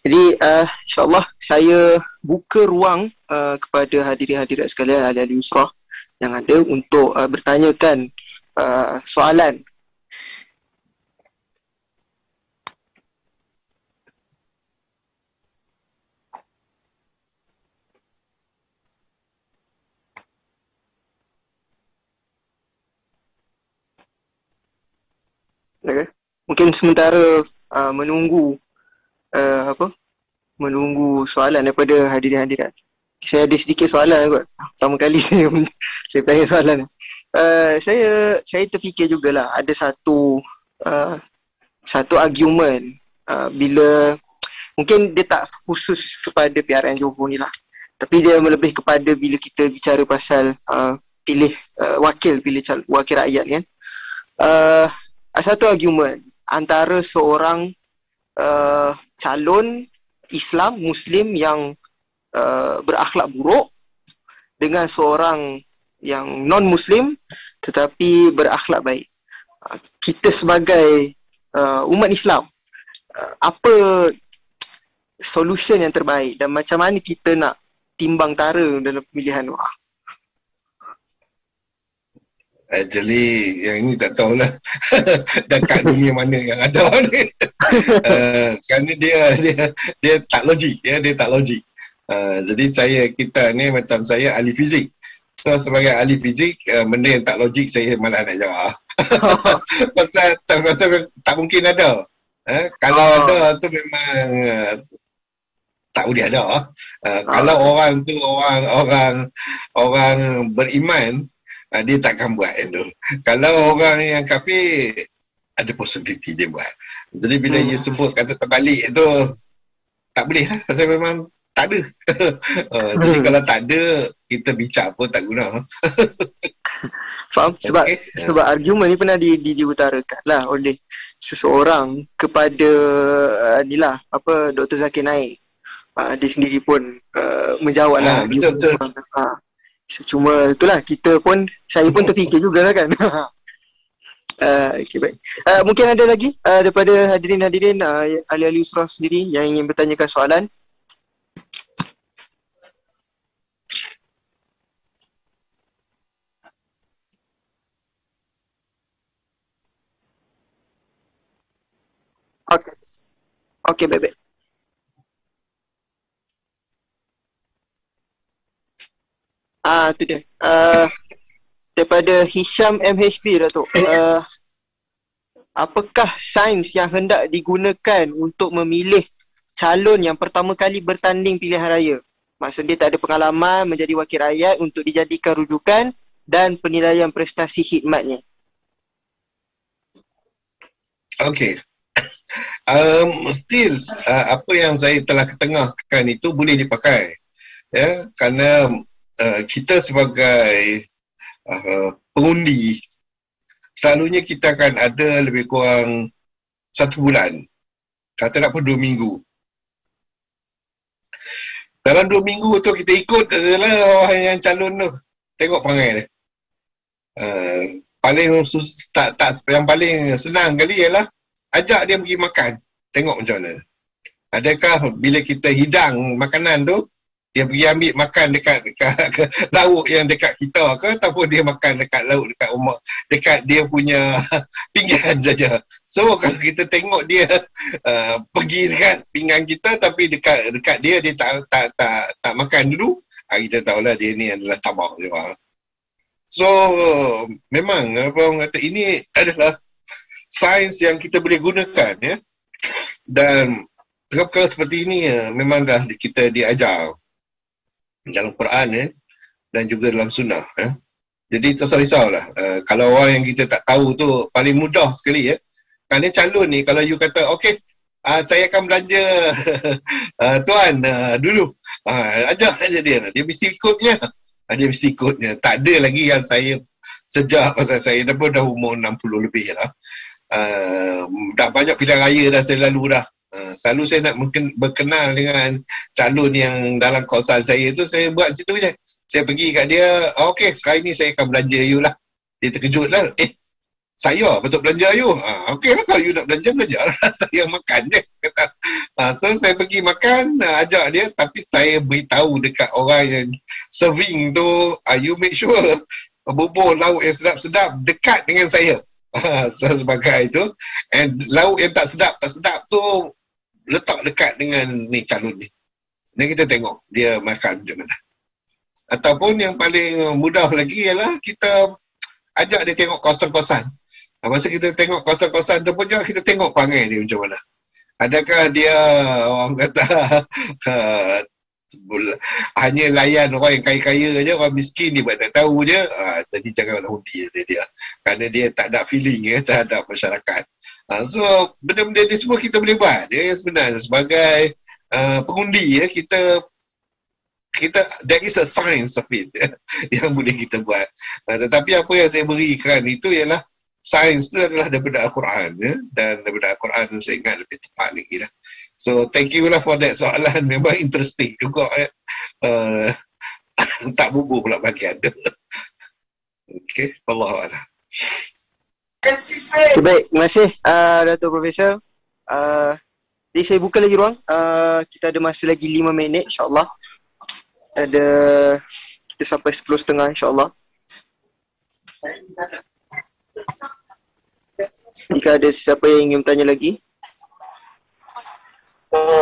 Jadi insyaAllah saya buka ruang kepada hadirin-hadirat sekalian ahli-ahli usrah yang ada untuk bertanyakan soalan. Okay. Mungkin sementara menunggu menunggu soalan daripada hadirin-hadirat. Saya ada sedikit soalan kot. Pertama kali saya tanya soalan. Saya terfikir jugalah ada satu argument bila mungkin dia tak khusus kepada PRN Johor ni lah. Tapi dia lebih kepada bila kita bicara pasal pilih wakil rakyat kan. Satu argument antara seorang calon Islam Muslim yang berakhlak buruk dengan seorang yang non-Muslim tetapi berakhlak baik. Kita sebagai umat Islam, apa solution yang terbaik dan macam mana kita nak timbang tara dalam pemilihan? Actually, yang ini tak tahulah dekat dunia mana yang ada ni. Kerana dia tak logik, dia tak logik. Jadi kita ni macam saya ahli fizik. So sebagai ahli fizik, benda yang tak logik saya malah nak jawab. Pasal tak mungkin ada. Kalau ada tu memang tak boleh ada. Kalau orang tu orang beriman, dia takkan buat itu. Kalau orang yang kafir, ada possibility dia buat. Jadi bila you sebut kata terbalik itu, tak boleh lah. Pasal memang tak ada. Jadi kalau tak ada, kita bincang pun tak guna. Faham? Sebab argumen ni pernah diutarakan lah oleh seseorang kepada Dr. Zakir Naik. Dia sendiri pun menjawab lah. Betul. Cuma itulah saya pun terfikir juga lah kan. Okay, baik. Mungkin ada lagi daripada hadirin-hadirin ahli-ahli usrah sendiri yang ingin bertanyakan soalan. Okay, baik. Itu dia. Daripada Hisham MHB, Datuk. Apakah sains yang hendak digunakan untuk memilih calon yang pertama kali bertanding pilihan raya? Maksud dia tak ada pengalaman menjadi wakil rakyat untuk dijadikan rujukan dan penilaian prestasi khidmatnya. Okay. Still, apa yang saya telah ketengahkan itu boleh dipakai. Ya, kerana kita sebagai pengundi, selalunya kita akan ada lebih kurang 1 bulan, kata nak pun 2 minggu. Dalam 2 minggu tu kita ikut adalah orang yang calon tu, tengok perangai dia. Yang paling senang kali ialah ajak dia pergi makan, tengok macam mana. Adakah bila kita hidang makanan tu, dia pergi ambil makan dekat lauk yang dekat kita ke, ataupun dia makan dekat lauk dekat rumah, dekat dia punya pinggan saja. So kalau kita tengok dia pergi dekat pinggan kita tapi dekat dia tak makan dulu, kita tahulah dia ni adalah tamak dia. So memang apa orang kata, ini adalah sains yang kita boleh gunakan, ya. Dan perkara seperti ini memang dah kita diajar dalam Quran, ya, dan juga dalam sunnah, ya. Jadi tak usah risaulah. Kalau orang yang kita tak tahu tu paling mudah sekali, ya. Kerana calon ni kalau you kata okey, saya akan belanja tuan dulu. Ajak aja dia mesti ikutnya. Dia mesti ikutnya. Tak ada lagi yang saya sejak pasal saya dah umur 60 lebih lah. Dah banyak pilihan raya dah saya lalu dah. Selalu saya nak berkenal dengan calon yang dalam kawasan saya tu, saya buat situ je. Saya pergi kat dia, okey, sekarang ni saya akan belanja you lah. Dia terkejut lah. Saya betul belanja you? Okey lah, kalau you nak belanja lah. Saya makan je. So saya pergi makan, ajak dia, tapi saya beritahu dekat orang yang serving tu, you make sure bubur lauk yang sedap-sedap dekat dengan saya. So, sebagai itu. And lauk yang tak sedap tu letak dekat dengan ni calon ni. Dan kita tengok dia makan macam mana. Ataupun yang paling mudah lagi ialah kita ajak dia tengok kawasan-kawasan. Masa kita tengok kawasan-kawasan tu pun juga kita tengok perangai dia macam mana. Adakah dia orang kata hanya layan orang yang kaya-kaya je, orang miskin dia buat tak tahu je. Jadi janganlah undi dia. Kerana dia tak ada feeling terhadap masyarakat. So benda-benda ni semua kita boleh buat. Dia sebenarnya sebagai pengundi, kita there is a science of it yang boleh kita buat. Tetapi apa yang saya berikan itu ialah sains itu adalah daripada Al-Quran, dan daripada Al-Quran saya ingat lebih tepat lagi lah. So thank you lah for that soalan. Memang interesting juga. Tak bubuh pula bagian. Okay, Wallahualam. Okay, baik, terima kasih Dato' Profesor. Jadi saya buka lagi ruang. Kita ada masa lagi 5 minit, insyaAllah. Kita sampai 10.30 insyaAllah. Jika ada siapa yang ingin bertanya lagi.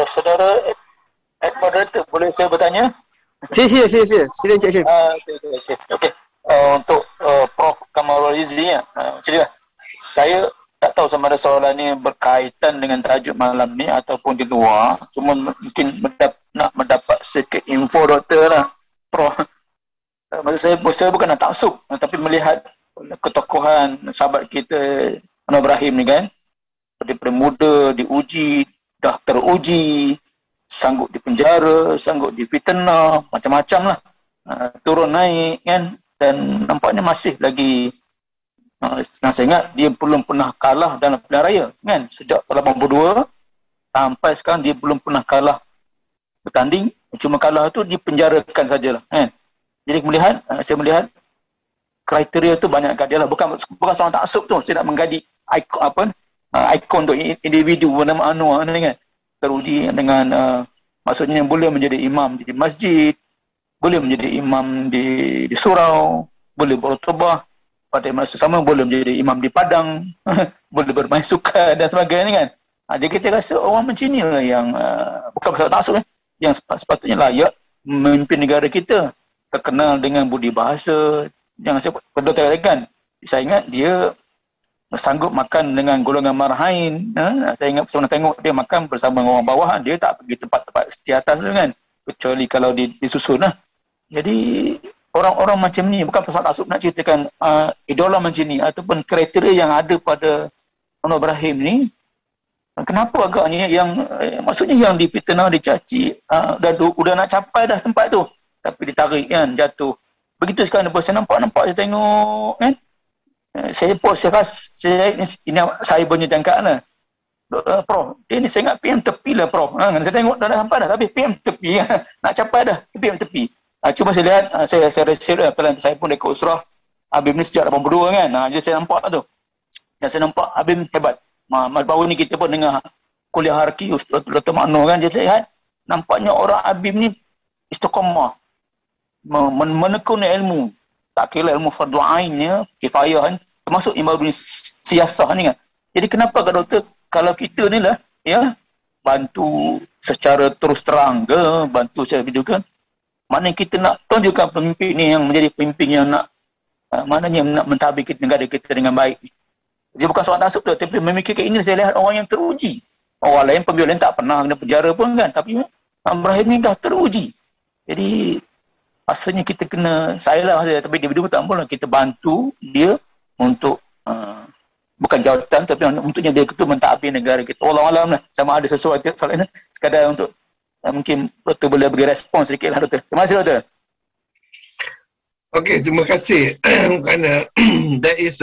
Saudara moderator, boleh saya bertanya? Sila Encik Syed. Okey. Untuk Prof Kamarul Rizzi, macam ni lah. Saya tak tahu sama ada soalan ni berkaitan dengan tajuk malam ni ataupun di luar. Cuma mungkin nak mendapat sedikit info doktor lah, Prof. Maksud saya bukan nak taksub, tapi melihat ketokohan sahabat kita Anwar Ibrahim ni kan, daripada muda diuji, dah teruji, sanggup di penjara, sanggup di fitnah, macam-macam lah, turun naik kan, dan nampaknya masih lagi saya ingat dia belum pernah kalah dalam pilihan raya kan, sejak 82 sampai sekarang dia belum pernah kalah bertanding, cuma kalah tu dipenjarakan sajalah kan. Jadi saya melihat kriteria tu banyak kat dia lah, bukan seorang taksub tu, saya nak menggadi ikon untuk individu bernama Anwar ni kan, teruji dengan maksudnya boleh menjadi imam di masjid, boleh menjadi imam di surau, boleh berkhutbah, pada masa sama boleh menjadi imam di padang, boleh bermain sukan dan sebagainya kan. Jadi kita rasa orang macam ni lah yang bukan pasal taksub yang sepatutnya layak memimpin negara kita, terkenal dengan budi bahasa. Jangan saya pedot kan, saya ingat dia sanggup makan dengan golongan marhain. Saya ingat pernah tengok dia makan bersama orang bawahan, dia tak pergi tempat-tempat di atas tu kan, kecuali kalau disusun lah. Jadi orang-orang macam ni, bukan pasal taksub, nak ceritakan idola macam ni ataupun kriteria yang ada pada Anwar Ibrahim ni, kenapa agaknya yang maksudnya yang dipitnah, dicaci, dah nak capai dah tempat tu, tapi ditarik kan, jatuh. Begitu sekarang saya nampak saya tengok kan, saya pun saya punya jangkaan lah, Prof, dia ni saya ingat PM tepi lah Prof. Saya tengok dah sampai dah, tapi PM tepi nak capai dah, PM tepi. Cuma saya lihat, saya research lah, saya pun dekat Usrah Habib ni sejak 82 kan, jadi saya nampak tu, dan saya nampak Habib hebat. Baru ni kita pun dengar kuliah Harki Dr. Makno kan, dia lihat nampaknya orang Habib ni istiqamah, menekuni ilmu, tak kira ilmu fardu ainnya, kifayah kan, termasuk imam siasah ni kan. Jadi kenapa kata doktor, kalau kita ni lah ya bantu secara terus terang ke, bantu secara video ke, mana kita nak tunjukkan pemimpin ni yang menjadi pemimpin yang nak maknanya nak mentadbir negara kita dengan baik. Jadi bukan soal taksub tu, tapi memikirkan ini saya lihat orang yang teruji. Orang lain pembimbing lain tak pernah kena penjara pun kan, tapi Ibrahim ni dah teruji. Jadi asalnya kita kena, saya lah tapi dia tak boleh kita bantu dia untuk bukan jawatan tapi untuknya dia itu mentadbir negara kita. Wallahualam lah, sama ada sesuatu soalan sekadar untuk mungkin Doktor boleh bagi respon sedikit lah Doktor. Terima kasih Doktor. Okey, terima kasih. Kerana that is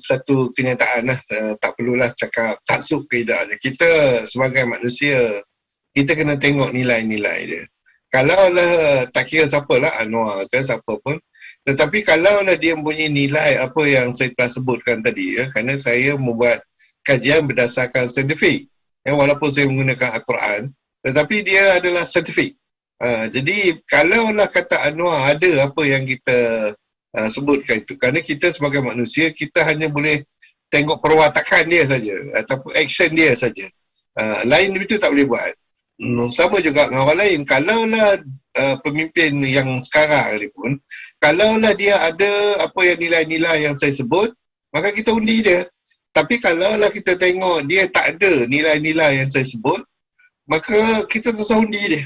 satu kenyataan lah. Tak perlulah cakap taksub ke tidak. Kita sebagai manusia, kita kena tengok nilai-nilai dia. Kalaulah tak kira siapalah, Anwar ke siapa pun, tetapi kalaulah dia mempunyai nilai apa yang saya telah sebutkan tadi, kerana saya membuat kajian berdasarkan saintifik, walaupun saya menggunakan Al-Quran, tetapi dia adalah saintifik. Jadi kalaulah kata Anwar ada apa yang kita sebutkan itu, kerana kita sebagai manusia, kita hanya boleh tengok perwatakan dia saja ataupun action dia saja. Lain itu tak boleh buat. Sama juga dengan orang lain. Kalaulah pemimpin yang sekarang ni pun, kalaulah dia ada apa yang nilai-nilai yang saya sebut, maka kita undi dia. Tapi kalaulah kita tengok dia tak ada nilai-nilai yang saya sebut, maka kita terus undi dia.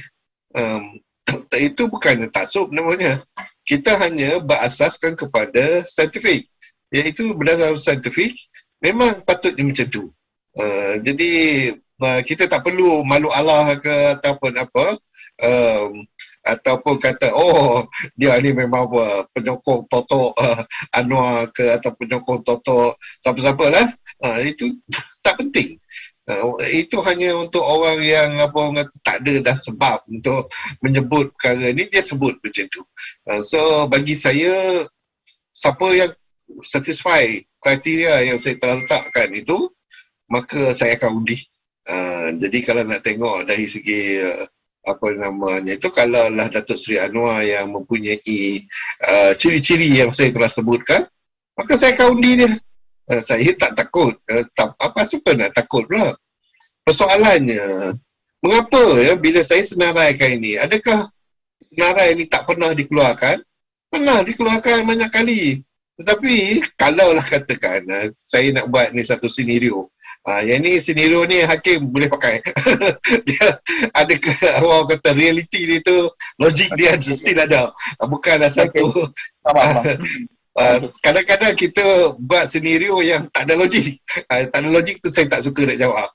Itu bukan taksub namanya. Kita hanya berasaskan kepada saintifik, iaitu berdasarkan saintifik memang patut dia macam tu. Jadi kita tak perlu malu Allah ke ataupun apa, ataupun kata dia ni memang penyokong totok Anwar ke atau penyokong totok siapa-siapa lah. Itu tak penting. Itu hanya untuk orang yang tak ada dah sebab untuk menyebut perkara ni, dia sebut macam tu. So bagi saya, siapa yang satisfy kriteria yang saya telah letakkan itu, maka saya akan undi. Jadi kalau nak tengok dari segi kalaulah Datuk Seri Anwar yang mempunyai ciri-ciri yang saya telah sebutkan, maka saya akan undi dia. Saya tak takut. Apa sebab nak takut pula? Persoalannya, mengapa bila saya senaraikan ini, adakah senarai ini tak pernah dikeluarkan? Pernah dikeluarkan banyak kali. Tetapi kalaulah katakan saya nak buat ni satu senario, yang ni senario ni hakim boleh pakai. Dia adakah orang kata reality dia tu, logik dia still ada, bukanlah satu. Kadang-kadang kita buat senario yang tak ada logik. Tak ada logik tu saya tak suka nak jawab.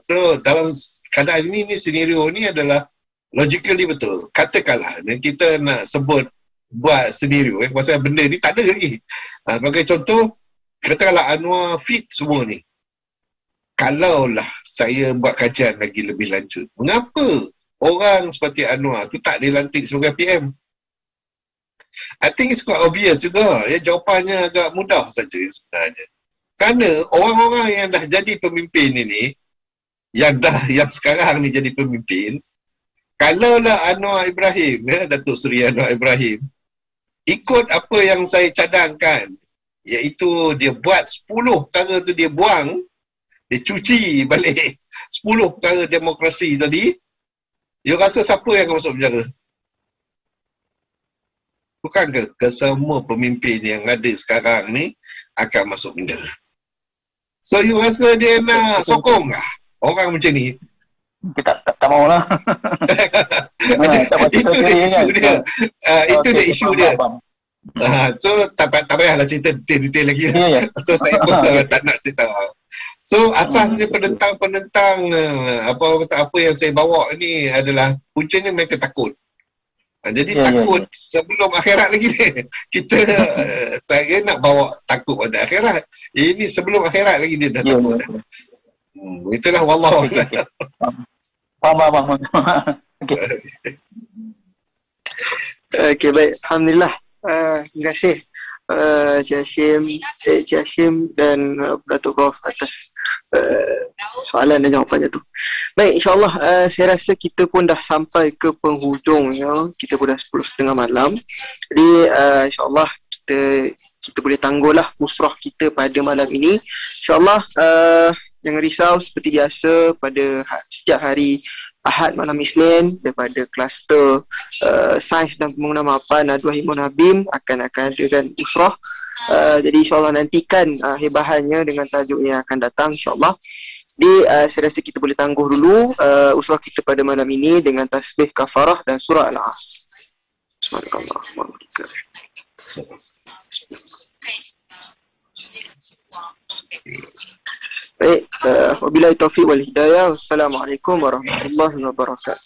So dalam keadaan ini senario ni adalah logically betul. Katakanlah kita nak sebut buat senario pasal benda ni tak ada lagi. Sebagai contoh, katakanlah Anwar fit semua ni. Kalaulah saya buat kajian lagi lebih lanjut, mengapa orang seperti Anwar tu tak dilantik sebagai PM? I think it's quite obvious juga. Jawapannya agak mudah saja sebenarnya. Kerana orang-orang yang dah jadi pemimpin ini, yang sekarang ni jadi pemimpin, kalaulah Anwar Ibrahim, Datuk Seri Anwar Ibrahim, ikut apa yang saya cadangkan, iaitu dia buat 10 perkara tu dia buang, dia cuci balik 10 perkara demokrasi tadi, you rasa siapa yang akan masuk penjara? Bukankah kesemua pemimpin yang ada sekarang ni akan masuk penjara? So you rasa dia nak sokong kah orang macam ni? Kita tak maulah. Itu dia isu dia. Itu dia isu dia. So tak payahlah cerita detail lagi. So saya pun tak nak cerita. So asasnya penentang apa yang saya bawa ni adalah puncanya mereka takut. Jadi takut sebelum akhirat lagi ni. Saya nak bawa takut pada akhirat. Ini sebelum akhirat lagi dia dah takut. Itulah wallahu a'lam. Faham. Okey, baik. Alhamdulillah. Terima kasih Cik Hashim dan Datuk Rauf atas soalan dan jawapannya tu. Baik, insyaAllah saya rasa kita pun dah sampai ke penghujung ya. Kita pun dah 10.30 malam. Jadi insyaAllah kita boleh tangguhlah musrah kita pada malam ini. InsyaAllah jangan risau, seperti biasa pada setiap hari Ahad malam Isnin daripada kluster Sains dan Pembangunan Mapan Dua Himun Habim akan adakan usrah. Jadi insyaAllah nantikan hebahannya dengan tajuk yang akan datang insyaAllah. Jadi saya rasa kita boleh tangguh dulu usrah kita pada malam ini dengan tasbih kafarah dan surah Al-As. Subhanallah. Baik, wabillahi taufiq wal hidayah. Wassalamualaikum warahmatullahi wabarakatuh.